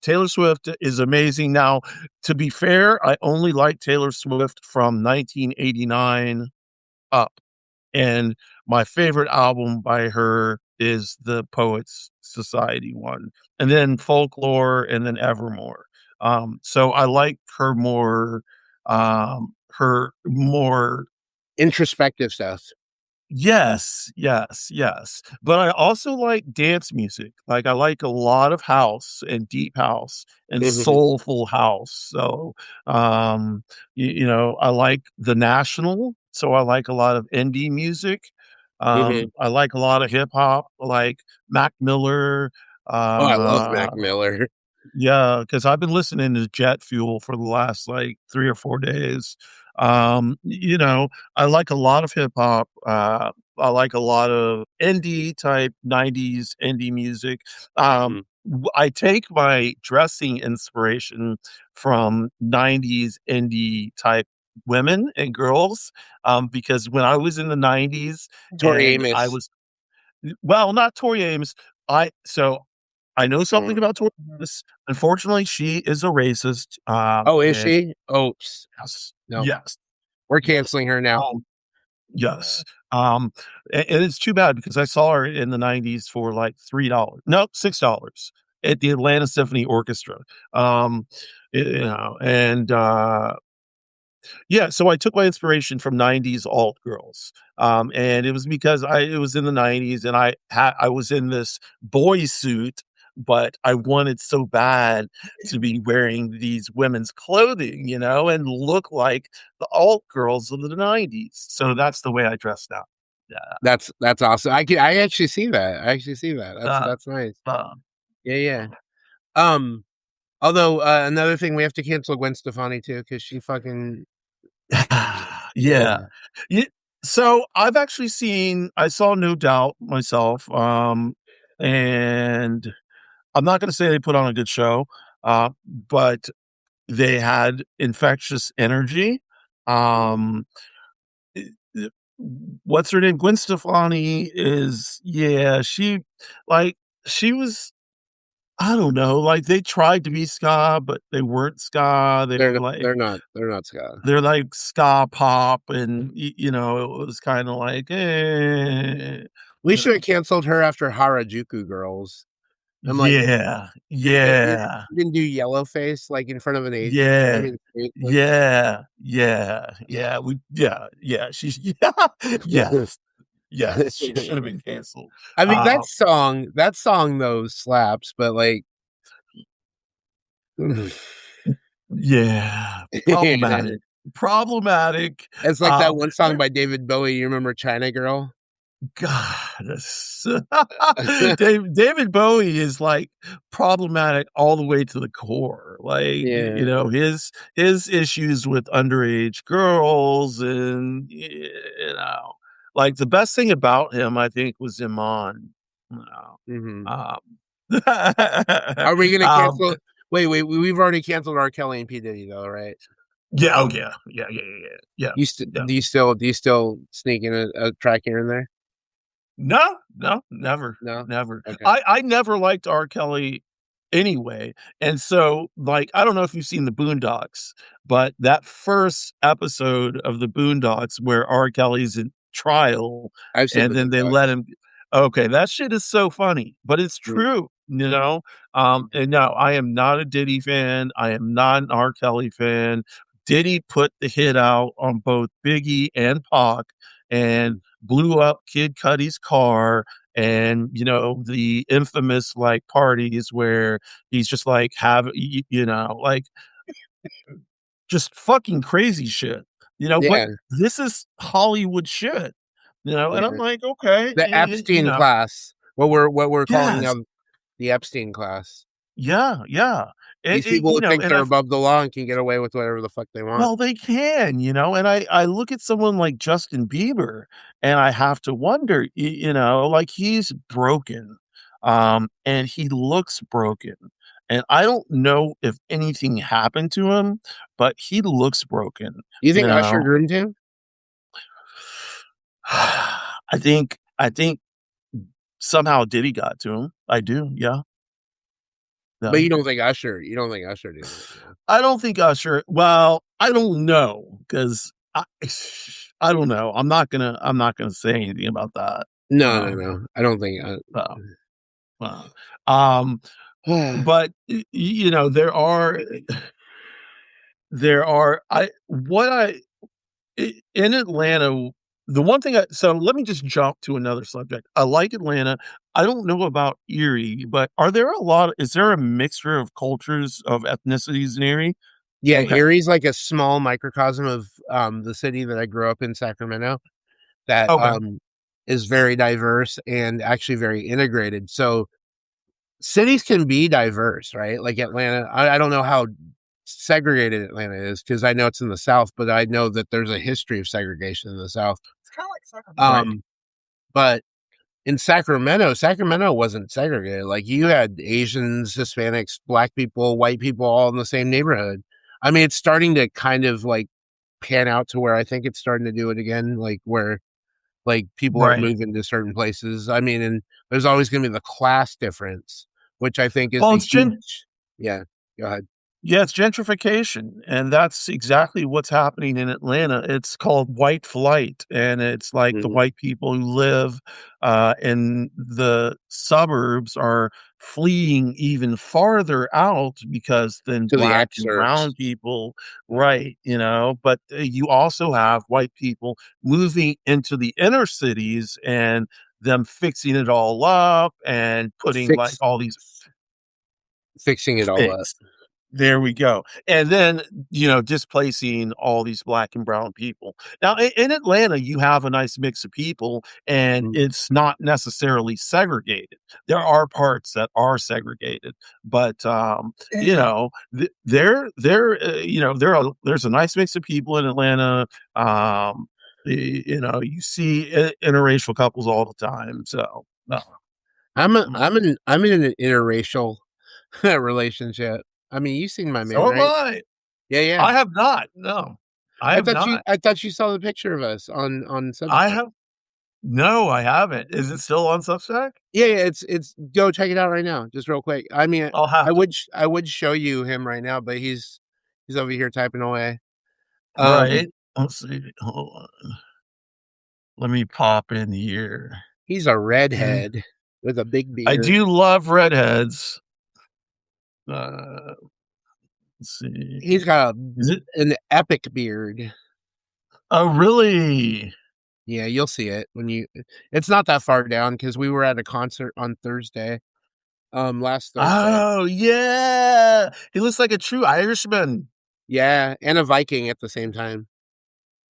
Taylor Swift is amazing. Now, to be fair, I only like Taylor Swift from 1989 up. And my favorite album by her is the Poets Society one, and then Folklore, and then Evermore. So I like her more. Introspective stuff. Yes, yes, yes. But I also like dance music. Like I like a lot of house and deep house and Hmm. soulful house. So, I like The National. So I like a lot of indie music. Hmm. I like a lot of hip hop, like Mac Miller. Oh, I love Uh, Mac Miller. yeah, because I've been listening to Jet Fuel for the last like 3 or 4 days. You know, I like a lot of hip hop. I like a lot of indie type 90s indie music. Mhm. I take my dressing inspiration from 90s indie type women and girls, because when I was in the 90s Tori and I Amos. was well, not Tori Ames. I know something about Tori Amos. Unfortunately, she is a racist. Oh, is And she? Oops. yes, No, yes, we're yes. canceling her now. Um, yes. And it's too bad because I saw her in the 90s for like $3. No, $6 at the Atlanta Symphony Orchestra. Um, and yeah, so I took my inspiration from 90s alt girls. And it was because it was in the 90s and I was in this boy suit, but I wanted so bad to be wearing these women's clothing, and look like the alt girls of the 90s. So that's the way I dressed up. Yeah. That's awesome. I actually see that. I actually see that. Uh, That's nice. uh, Yeah, yeah. Um, although another thing we have to cancel Gwen Stefani too because she fucking yeah. yeah. Yeah. So I saw No Doubt myself. And I'm not going to say they put on a good show, but they had infectious energy. Um, i- i- what's her name? Gwen Stefani yeah, like, she was, I don't know, like they tried to be ska, but they weren't ska. They're not Scott. They're like ska pop, and it was kind of like, We you should have know, canceled her after Harajuku Girls. I'm like, yeah, you yeah. didn't do yellow face like in front of an Asian. I Yeah. mean, seriously. Yeah. Yeah. Yeah. Yeah. She's yeah. Yes. Yes. She should have been canceled. I mean, Uh, that song though slaps, but like, yeah. yeah. Problematic. Problematic. It's like that Um, one song by David Bowie. You remember China Girl? God, David Bowie is like problematic all the way to the core. Like, Yeah. his issues with underage girls, and like the best thing about him, I think, was Iman. You know, Hmm. um, Are we gonna um, cancel? Wait. We've already canceled R. Kelly and P Diddy though, right? yeah, oh yeah, yeah, yeah, yeah, yeah, yeah. Do you still sneak in a track here and there? No, no, never, No. never. Okay. I never liked R. Kelly anyway, and so, like, I don't know if you've seen the Boondocks, but that first episode of the Boondocks where R. Kelly's in trial, I've seen and the then they let Boondocks. him. Okay, that shit is so funny, but it's Mm. true, you know? And no, I am not a Diddy fan. I am not an R. Kelly fan. Diddy put the hit out on both Biggie and Pac, and blew up Kid Cudi's car, and the infamous like parties where he's just like like just fucking crazy shit. But Yeah. this is Hollywood shit. And I'm Yeah. like, okay, The Epstein class. What we're calling yes, now the Epstein class. yeah, yeah. These people who think And they're above the law and can get away with whatever the fuck they want. Well, they can, and I look at someone like Justin Bieber, and I have to wonder, like, he's broken, and he looks broken, and I don't know if anything happened to him, but he looks broken, You you think Usher know? groomed him? I think somehow Diddy got to him. I do, yeah, But yeah. you don't think Usher did it. No. I don't think Usher, well, I don't know, 'cause I don't know. I'm not gonna say anything about that. No, no, Um, no. I don't think. uh, uh, um, but there are in Atlanta. The one thing, so let me just jump to another subject. I like Atlanta. I don't know about Erie, but is there a mixture of cultures, of ethnicities in Erie? Yeah, Okay. Erie's like a small microcosm of the city that I grew up in, Sacramento, that Okay. is very diverse and actually very integrated. So cities can be diverse, right? Like Atlanta, I don't know how segregated Atlanta is, because I know it's in the South, but I know that there's a history of segregation in the South. It's kind of like Sacramento. Right. Um, but in Sacramento, Sacramento wasn't segregated. Like you had Asians, Hispanics, black people, white people all in the same neighborhood. I mean, it's starting to kind of like pan out to where I think it's starting to do it again, like where like people are Right. moving to certain places. I mean, and there's always going to be the class difference, which I think is Well, a it's gen huge. Yeah, go ahead. Yeah, it's gentrification, and that's exactly what's happening in Atlanta. It's called white flight, and it's like the Mhm. white people who live in the suburbs are fleeing even farther out because then To the black and exurbs. brown people, right? But you also have white people moving into the inner cities and them fixing it all up and putting like Fix all these Fixing it all up. fix there we go. And then, displacing all these black and brown people. Now, in Atlanta, you have a nice mix of people, and Mm. it's not necessarily segregated. There are parts that are segregated, but there's a nice mix of people in Atlanta. You see interracial couples all the time. So, mm, I'm in an interracial relationship. I mean, you've seen my man, so am right? I. Yeah, yeah. I have not. No, I have not. I thought you saw the picture of us on I Substack. have no, I haven't. Is it still on Substack? Yeah, yeah, it's go check it out right now, just real quick. I mean, I'll have to. I would show you him right now, but he's over here typing away. Um, Right. Let's see. Hold on. Let me pop in here. he's a Mm. redhead with a big I beard. do love redheads. Uh, let's see. He's got Is it? an epic beard. Oh, really? Yeah, you'll see it when you. It's not that far down because we were at a concert on Thursday. Last Thursday. Oh, yeah. He looks like a true Irishman Yeah, and a Viking at the same time.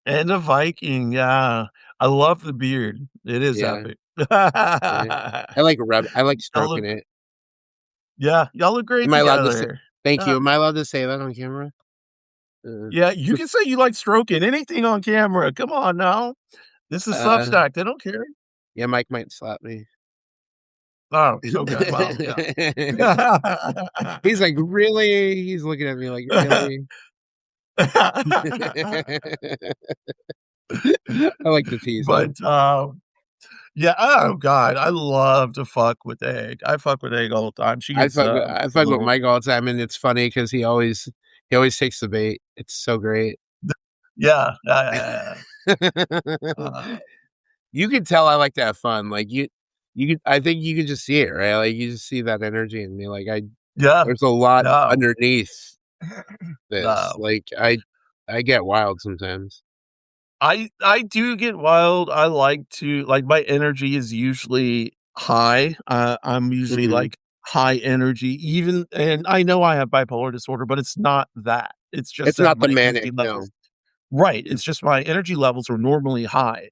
and a Viking. Yeah. I love the beard. It is Yeah, epic. yeah. I like Y'all stroking look, it. yeah, y'all look great Am I allowed to say? together. Thank Yeah. you. Am I allowed to say that on camera? Yeah, you With can say you like stroking anything on camera. Come on now. This is uh, Substack. They don't care. yeah, Mike might slap me. Oh, okay. Well, yeah. He's like, really? He's looking at me like, really? I like to tease him. But, yeah, oh god, I love to fuck with Egg. I fuck with Egg all the time. She gets, I a fuck with little Mike all the time, and it's funny because he always takes the bait. It's so great. yeah, uh, You can tell I like to have fun. Like you could. I think you could just see it, right? Like you just see that energy in me. Like yeah, there's a lot no, underneath this. no. Like I get wild sometimes. I do get wild. I like to like, my energy is usually high. I'm usually, Hmm. like, high energy even and I know I have bipolar disorder, but it's not that. It's just It's that not the my manic, energy no. levels. Right, it's just my energy levels are normally high.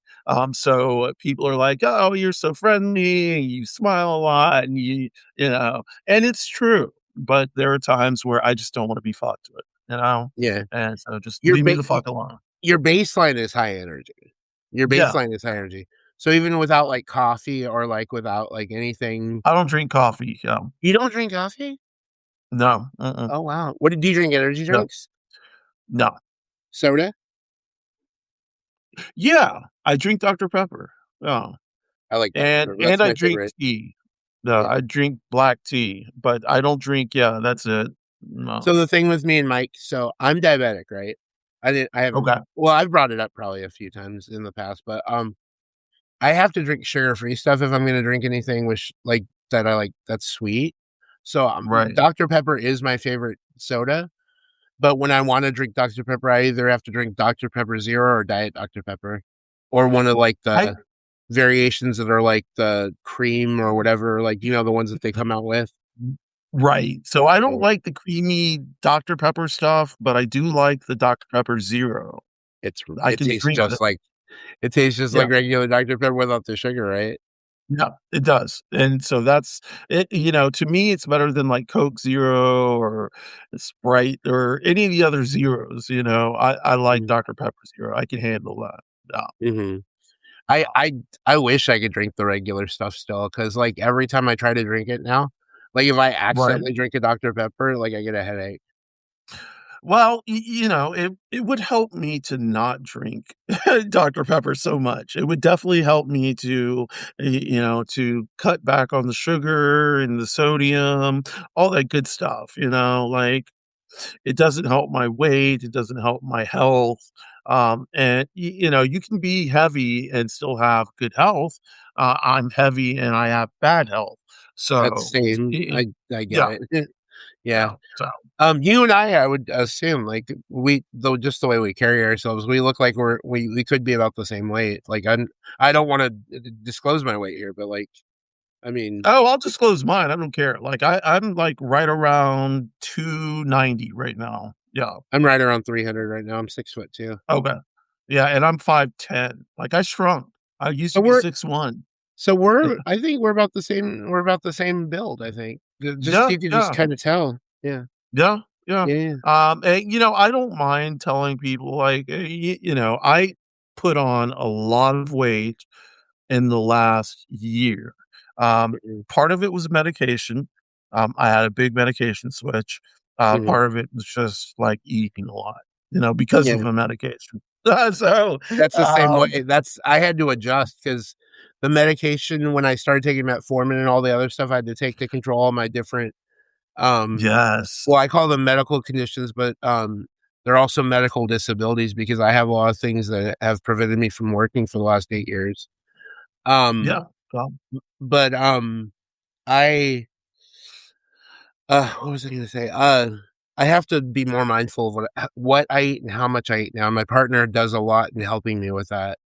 So people are like, "Oh, you're so friendly, and you smile a lot, and and it's true, but there are times where I just don't wanna be fucked with, you know? Yeah. And so just Your leave me ba- the fuck alone. your baseline is high energy. Your Yeah, baseline is high energy. So even without like coffee or like without like anything, I don't drink coffee, you don't drink coffee? no, mm-mm, Oh wow. What do you drink? Energy no, drinks? no. Soda? Yeah, I drink Dr. Pepper, yeah, I like Dr. and Pepper. That's I my drink favorite. tea. No, Yeah. I drink black tea, but I don't drink yeah, that's it. No. So the thing with me and Mike, so I'm diabetic, right? I haven't, Okay, well, I've brought it up probably a few times in the past, but I have to drink sugar-free stuff if I'm gonna drink anything with like that I like that's sweet. So right. Dr. Pepper is my favorite soda. But when I want to drink Dr. Pepper, I either have to drink Dr. Pepper Zero or Diet Dr. Pepper, or one of like I the variations that are like the cream or whatever, like the ones that they come out with. Right. So I don't Yeah. like the creamy Dr. Pepper stuff, but I do like the Dr. Pepper Zero. I It can tastes drink just the like it tastes just yeah. like regular Dr. Pepper without the sugar, right? Yeah, it does, and so that's it. To me, it's better than, like, Coke Zero or Sprite or any of the other zeros. I like Mhm, Dr. Pepper Zero, I can handle that. Yeah, mhm. I yeah. I I wish I could drink the regular stuff still, cause like, every time I try to drink it now, like, if I Right. accidentally drink a Dr. Pepper, like, I get a headache. Well, it would help me to not drink Dr. Pepper so much. It would definitely help me to cut back on the sugar and the sodium, all that good stuff, like, it doesn't help my weight, it doesn't help my health, and, you can be heavy and still have good health. I'm heavy and I have bad health, That's so, same. y I get yeah, it. Yeah. yeah, so You and I would assume, like, we though just the way we carry ourselves, we look like we could be about the same weight. Like, I don't wanna disclose my weight here, but, like, I mean, Oh, I'll disclose mine, I don't care, like, I'm, like, right around 290 right now. Yeah, I'm right around 300 right now, I'm 6'2". okay. Yeah, and I'm 5'10", like, I shrunk. I used So to be we're 6'1". so Yeah. we're I think we're about the same build, I think. Just Yeah, you could just yeah, kinda tell. Yeah. yeah, yeah, Yeah, yeah. and, I don't mind telling people, like, I put on a lot of weight in the last year. Um, Mhm, Part of it was medication. I had a big medication switch. mhm. Part of it was just, like, eating a lot, because of Yeah. the medication. So, That's the same way um that's I had to adjust because the medication when I started taking metformin and all the other stuff I had to take to control all my different, yes. well, I call them medical conditions, but, they're also medical disabilities because I have a lot of things that have prevented me from working for the last 8 years. Um, Yeah. Well, but, I what was I gonna say? I have to be more mindful of what I eat and how much I eat now. My partner does a lot in helping me with that.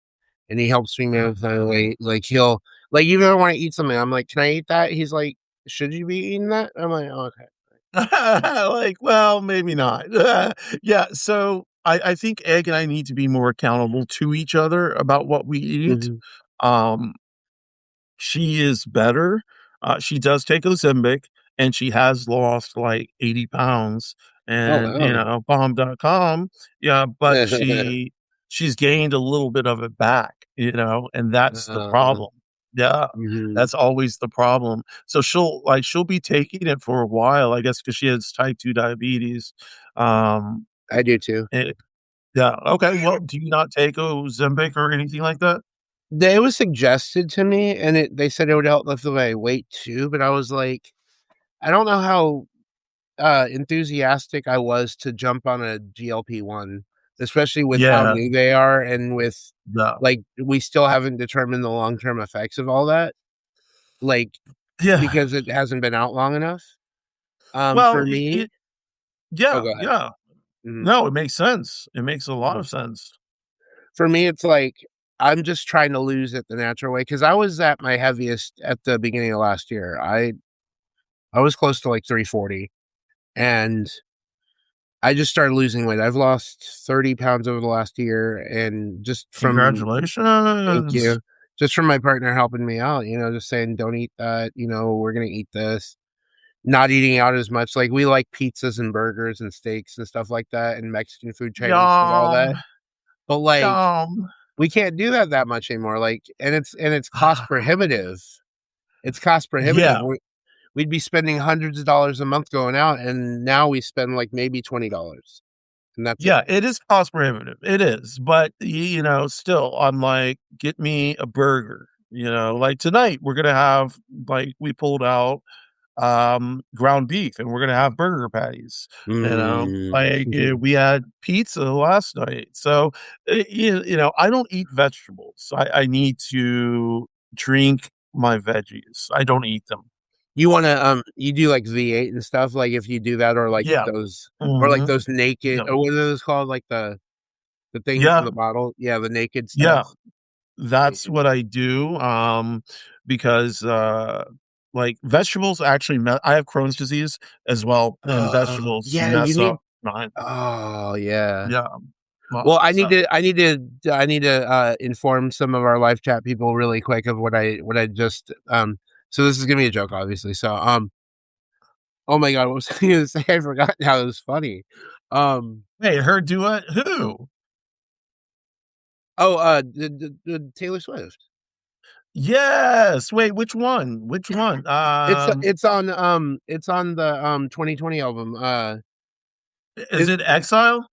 And he helps me manage my weight. Like he'll like even if I want to eat something, I'm like, "Can I eat that?" He's like, "Should you be eating that?" I'm like, oh, "Okay." like, well, maybe not. Yeah, so I think Egg and I need to be more accountable to each other about what we eat. Mhm. Um She is better. She does take Ozempic, and she has lost, like, 80 pounds, Oh and, wow. Bomb.com, yeah, but she's gained a little bit of it back, and that's the uh, problem. Yeah, mhm. that's always the problem. So she'll be taking it for a while, I guess, because she has type 2 diabetes. Um, I do too. eh yeah, okay, well, do you not take Ozempic or anything like that? It was suggested to me, and they said it would help with my weight too, but I was like, I don't know how enthusiastic I was to jump on a GLP-1, especially with how Yeah, new they are and with yeah, like we still haven't determined the long-term effects of all that. Like yeah. because it hasn't been out long enough. Well, For me, oh, yeah, go ahead. yeah. Mhm. No, it makes sense. It makes a lot Mhm. of sense. For me, it's like I'm just trying to lose it the natural way because I was at my heaviest at the beginning of last year. I was close to like 340, and I just started losing weight. I've lost 30 pounds over the last year, and just from thank Congratulations. you, just from my partner helping me out. Just saying, don't eat that. We're gonna eat this. Not eating out as much. Like we like pizzas and burgers and steaks and stuff like that, and Mexican food, Chinese food, all Yum, that. But like yum. we can't do that much anymore. Like, and it's cost prohibitive. It's cost prohibitive. Yeah, We'd be spending hundreds of dollars a month going out, and now we spend like maybe $20, and that's it. yeah, it is cost prohibitive. It is, but, still, I'm like, "Get me a burger," Like, tonight, we're gonna have like, we pulled out ground beef, and we're gonna have burger patties, Mm. we had pizza last night, so, I don't eat vegetables. I need to drink my veggies. I don't eat them. You wanna, you do like V8 and stuff, like if you do that Yeah. or like Mhm. those naked Yeah. or what are those called? Like the things in Yeah. the bottle? Yeah, the naked Yeah. stuff. That's Mhm. what I do, because, like, vegetables actually I have Crohn's disease as well, and vegetables Yeah, you mess need up mine. oh, yeah. Yeah. Well, So I need to inform some of our live chat people really quick of what I just so this is gonna be a joke, obviously. So oh my god, what was I gonna say? I forgot now. It was funny. Um hey, her duet. Who? oh the Taylor Swift. Yes. Wait, which one? Which one? It's on the 2020 album. Is Is it Exile?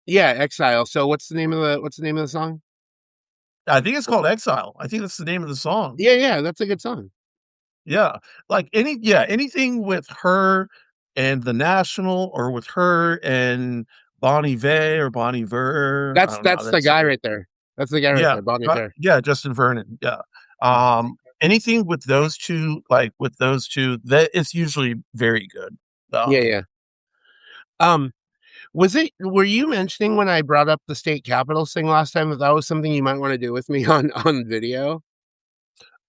yeah, Exile. So what's the name of the song? I think it's called Exile. I think that's the name of the song. Yeah, yeah, that's a good song. Yeah. Like anything with her and The National or with her and Bonnie Vay or Bonnie Ver. I don't know. That's the That's guy right there. That's the guy right yeah. there, Bonnie Fair. Yeah, Justin Vernon. Yeah. Anything with those two, like with those two, that it's usually very good. Yeah, yeah. Um, were you mentioning when I brought up the state capitol thing last time that that was something you might want to do with me on video?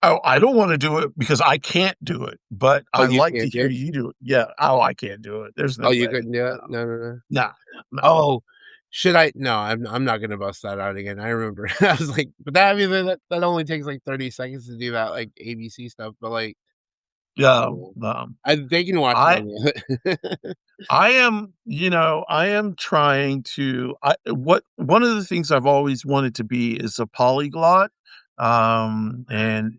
Oh, I don't wanna do it because I can't do it, but Oh, I you like to can't do hear it? you do it. Yeah. Oh, I can't do it. There's Oh, no you way. couldn't do No. it? No, no, no. No. No. Oh, should I? No, I'm not gonna bust that out again. I remember. I was like, but that I mean that only takes like 30 seconds to do that like ABC stuff, but like I Yeah. don't know. Um, They can watch it I on the I am, I am trying to what one of the things I've always wanted to be is a polyglot. And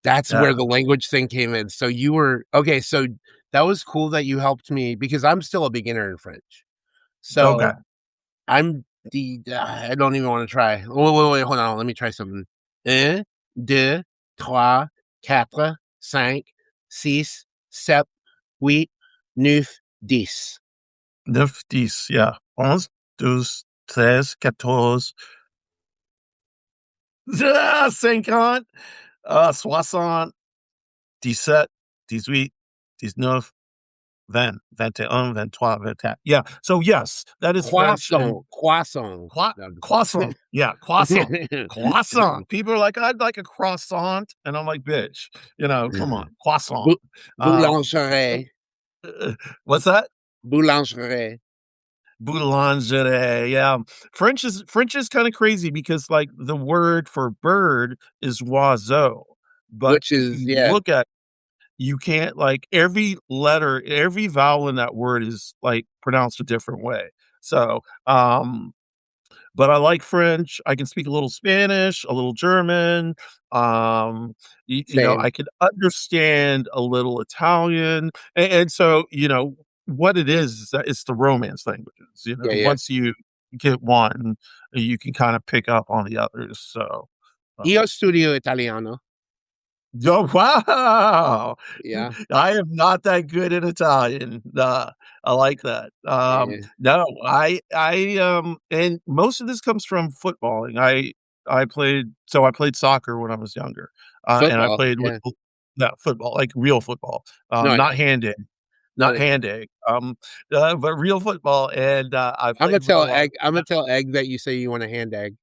That's uh, where the language thing came in. So you were okay, so that was cool that you helped me because I'm still a beginner in French. okay. So I'm I don't even want to try. Wait, hold on. Let me try something. Un, deux, trois, quatre, cinq, six, sept, huit, neuf, dix. 9, 10, yeah. 11, 12, 13, 14, 50, 60, 17, 18, 19, 20, 21, 23, 24. Yeah. So yes, that is French and Croissant, croissant. No, I'm just croissant. Yeah, croissant. Croissant. People are like, I'd like a croissant. And I'm like, bitch, come on, croissant. Uh, Boulangerie, what's that? boulangerie. Boulangerie. Yeah. French is kind of crazy because like the word for bird is oiseau. But Which if is you yeah, look at you can't like every letter, every vowel in that word is like pronounced a different way. So, but I like French. I can speak a little Spanish, a little German. same. I could understand a little Italian. And so, what it is that it's the Romance languages. Yeah, yeah. Once you get one, you can kind of pick up on the others. So, Io um, studio italiano. oh, wow. Yeah, I am not that good in Italian. I like that. yeah. No, and most of this comes from footballing. I played soccer when I was younger, and I Football, played with yeah. football, like real football, No, not yeah. hand egg, No, not hand egg, but real football, and I Imma played with a tell lot of Egg Imma tell Egg that you say you want a hand egg.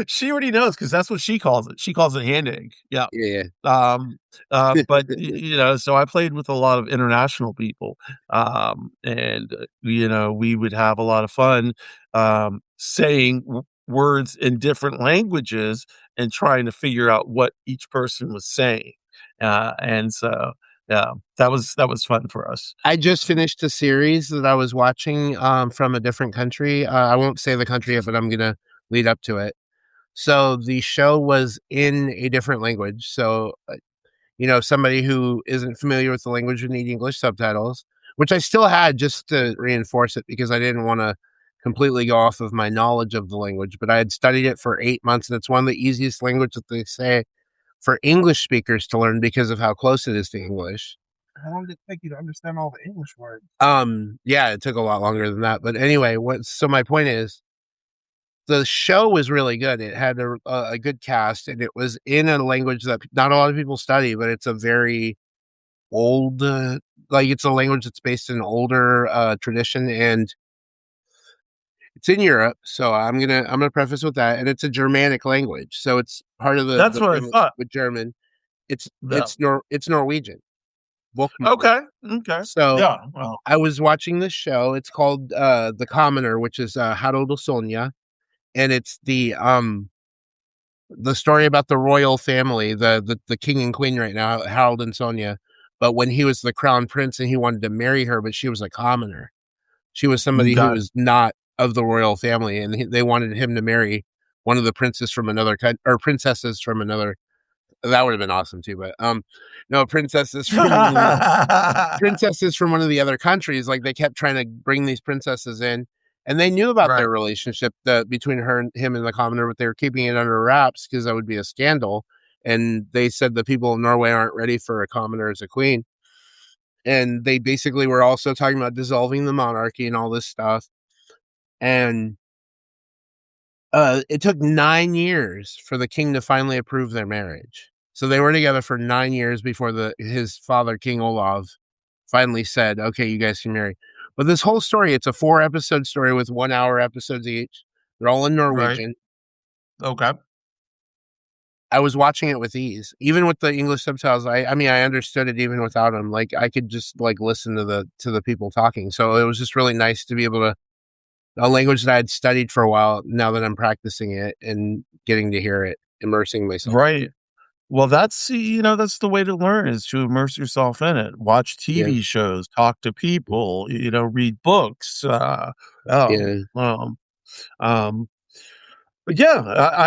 she already knows because that's what she calls it. She calls it hand egg. Yeah. Yeah, Um, but so I played with a lot of international people, and we would have a lot of fun saying words in different languages and trying to figure out what each person was saying. And so, yeah, that was fun for us. I just finished a series that I was watching, from a different country. I won't say the country, but I'm gonna lead up to it. So the show was in a different language. So, somebody who isn't familiar with the language would need English subtitles, which I still had just to reinforce it because I didn't wanna completely go off of my knowledge of the language, but I had studied it for 8 months, and it's one of the easiest language that they say for English speakers to learn because of how close it is to English. How long did it take you to understand all the English words? Yeah, it took a lot longer than that, but anyway, my point is, the show was really good. It had a good cast, and it was in a language that not a lot of people study, but it's a very old, like, it's a language that's based in older, tradition, and it's in Europe, so I'm gonna preface with that, and it's a Germanic language, so it's part of That's the what I premise thought. with German. Yeah. It's Norwegian. bookmark. Okay. Okay. So Yeah. Well, I was watching this show. It's called The Commoner, which is Haroldo Sonia, and it's the story about the royal family, the king and queen right now, Harold and Sonia. But when he was the crown prince and he wanted to marry her, but she was a commoner. She was somebody who got it. was not of the royal family, and they wanted him to marry one of the princes from another country or princesses from another. That would have been awesome too, but no, princesses from one of the other countries. Like they kept trying to bring these princesses in, and they knew about Right. their relationship between her and him and the commoner, but they were keeping it under wraps because that would be a scandal. And they said the people of Norway aren't ready for a commoner as a queen, and they basically were also talking about dissolving the monarchy and all this stuff. And it took 9 years for the king to finally approve their marriage. So they were together for 9 years before his father, King Olav, finally said, "Okay, you guys can marry." But this whole story, it's a 4 episode story with 1 hour episodes each. They're all in Right. Norwegian. Okay. I was watching it with ease, even with the English subtitles. I mean, I understood it even without them. Like I could just like listen to the people talking. So it was just really nice to be able to a language that I had studied for a while. Now that I'm practicing it and getting to hear it, immersing myself. Right. Well, that's the way to learn is to immerse yourself in it. Watch Yeah, TV shows, talk to people, read books. yeah. Um, um, but yeah,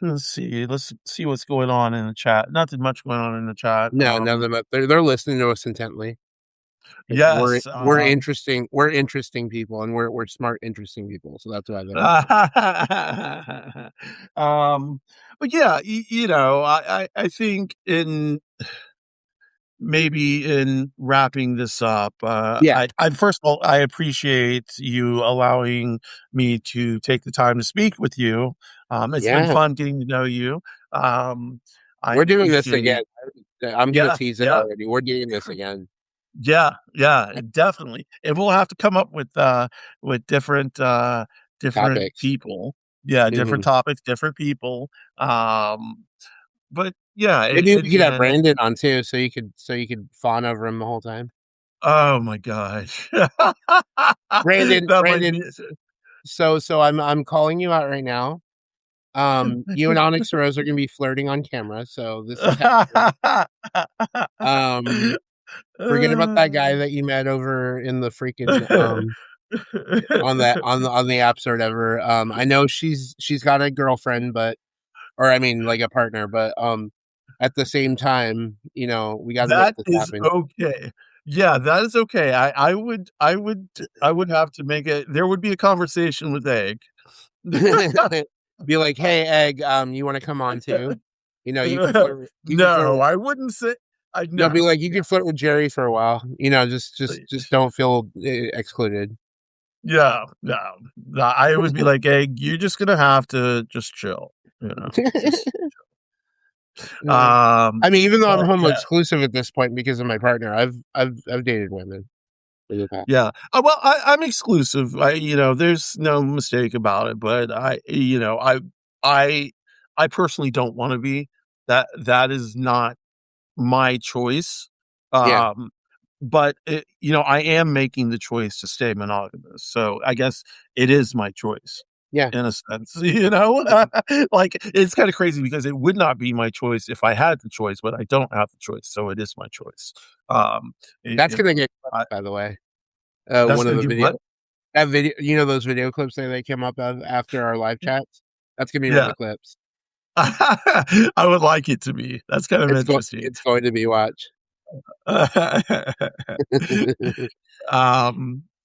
let's see what's going on in the chat. Nothing much going on in the chat. No, none of them. They're listening to us intently because we're Yes. we're interesting. We're interesting people, and we're smart, interesting people. So that's why they're. um, but yeah, I think in maybe in wrapping this up, Yeah, I first of all, I appreciate you allowing me to take the time to speak with you. It's been yeah. fun getting to know you. I We're doing this appreciate, again. I'm gonna yeah, tease it yeah, already. We're doing this again. yeah, yeah, definitely. And we'll have to come up with different Topics. people. Yeah, different Hmm. topics, different people. But yeah, Maybe at we could the have end, Brandon on too, so you could fawn over him the whole time. oh my gosh. Brandon, That might be Brandon. So I'm calling you out right now. You and OnyxRose are gonna be flirting on camera, so this is happening. Um, Forget about that guy that you met over in the freaking on that on the apps or whatever. I know she's got a girlfriend, but or I mean like a partner, but at the same time, we got to make That this is happen. okay. Yeah, that is okay. I would have to make it there would be a conversation with Egg. Be like, hey, Egg, you want to come on too? You can flirt. You can flirt. No, I wouldn't say I No, be no. like, you can flirt with Jerry for a while. Just don't feel excluded. Yeah, no. No, I would be like, "Egg, you're just gonna have to just chill," just Uh, I mean, even though I'm but homo yeah. exclusive at this point because of my partner, I've dated women in the past. Yeah. Well, I'm exclusive. There's no mistake about it, but I I personally don't wanna be. That is not my choice. Yeah, Um, but I am making the choice to stay monogamous. So I guess it is my choice yeah. in a sense, you know? Like it's kind of crazy because it would not be my choice if I had the choice, but I don't have the choice, so it is my choice. Um, That's it, gonna get clipped, I, by the way. that's One of gonna the get video what? that video, those video clips that they came up of after our live chats. That's gonna be one of Yeah. the clips. I would like it to be. That's kind of interesting. It's going to be watch.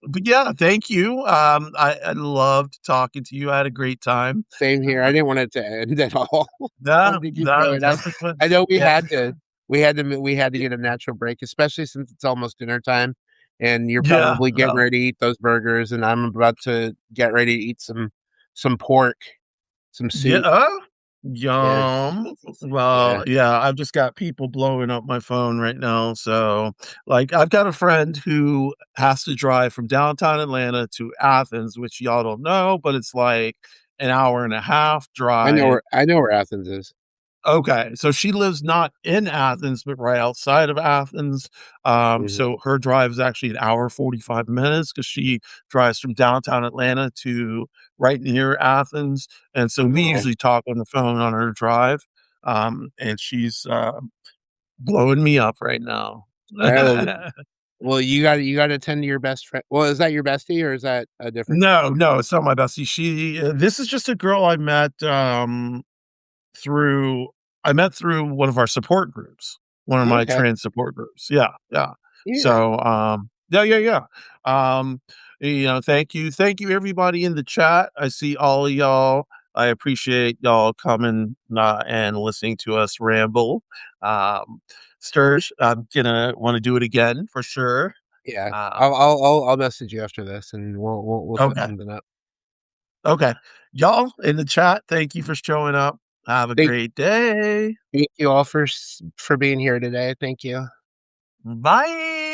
But yeah, thank you. I loved talking to you. I had a great time. Same here. I didn't want it to end at all. I No, wanted to keep no, going. definitely fun. I know Yeah, we had to get a natural break, especially since it's almost dinner time, and you're yeah, probably getting ready to eat those burgers, and I'm about to get ready to eat some pork, some yeah. soup. Yeah, Yum. yeah. Well, yeah, I've just got people blowing up my phone right now. So, like, I've got a friend who has to drive from downtown Atlanta to Athens, which y'all don't know, but it's like an hour and a half drive. I know where Athens is. Okay, so she lives not in Athens, but right outside of Athens. Mhm. So her drive is actually an hour 45 minutes because she drives from downtown Atlanta to right near Athens. And so we Okay. usually talk on the phone on her drive. And she's blowing me up right now. Alright, well, you gotta attend to your best friend. Well, is that your bestie or is that a different? No, no, it's not my bestie. This is just a girl I met through through one of our support groups, one of my Okay. trans support groups. Yeah, yeah. Yeah. So, yeah, yeah, yeah. Um, thank you everybody in the chat. I see all of y'all. I appreciate y'all coming and listening to us ramble. Um, Sturge, I'm gonna want to do it again for sure. Yeah. Um, I'll message you after this and we'll set okay, something up. okay. Y'all in the chat, thank you for showing up. Have a Thank great day. thank you all for being here today. Thank you. Bye.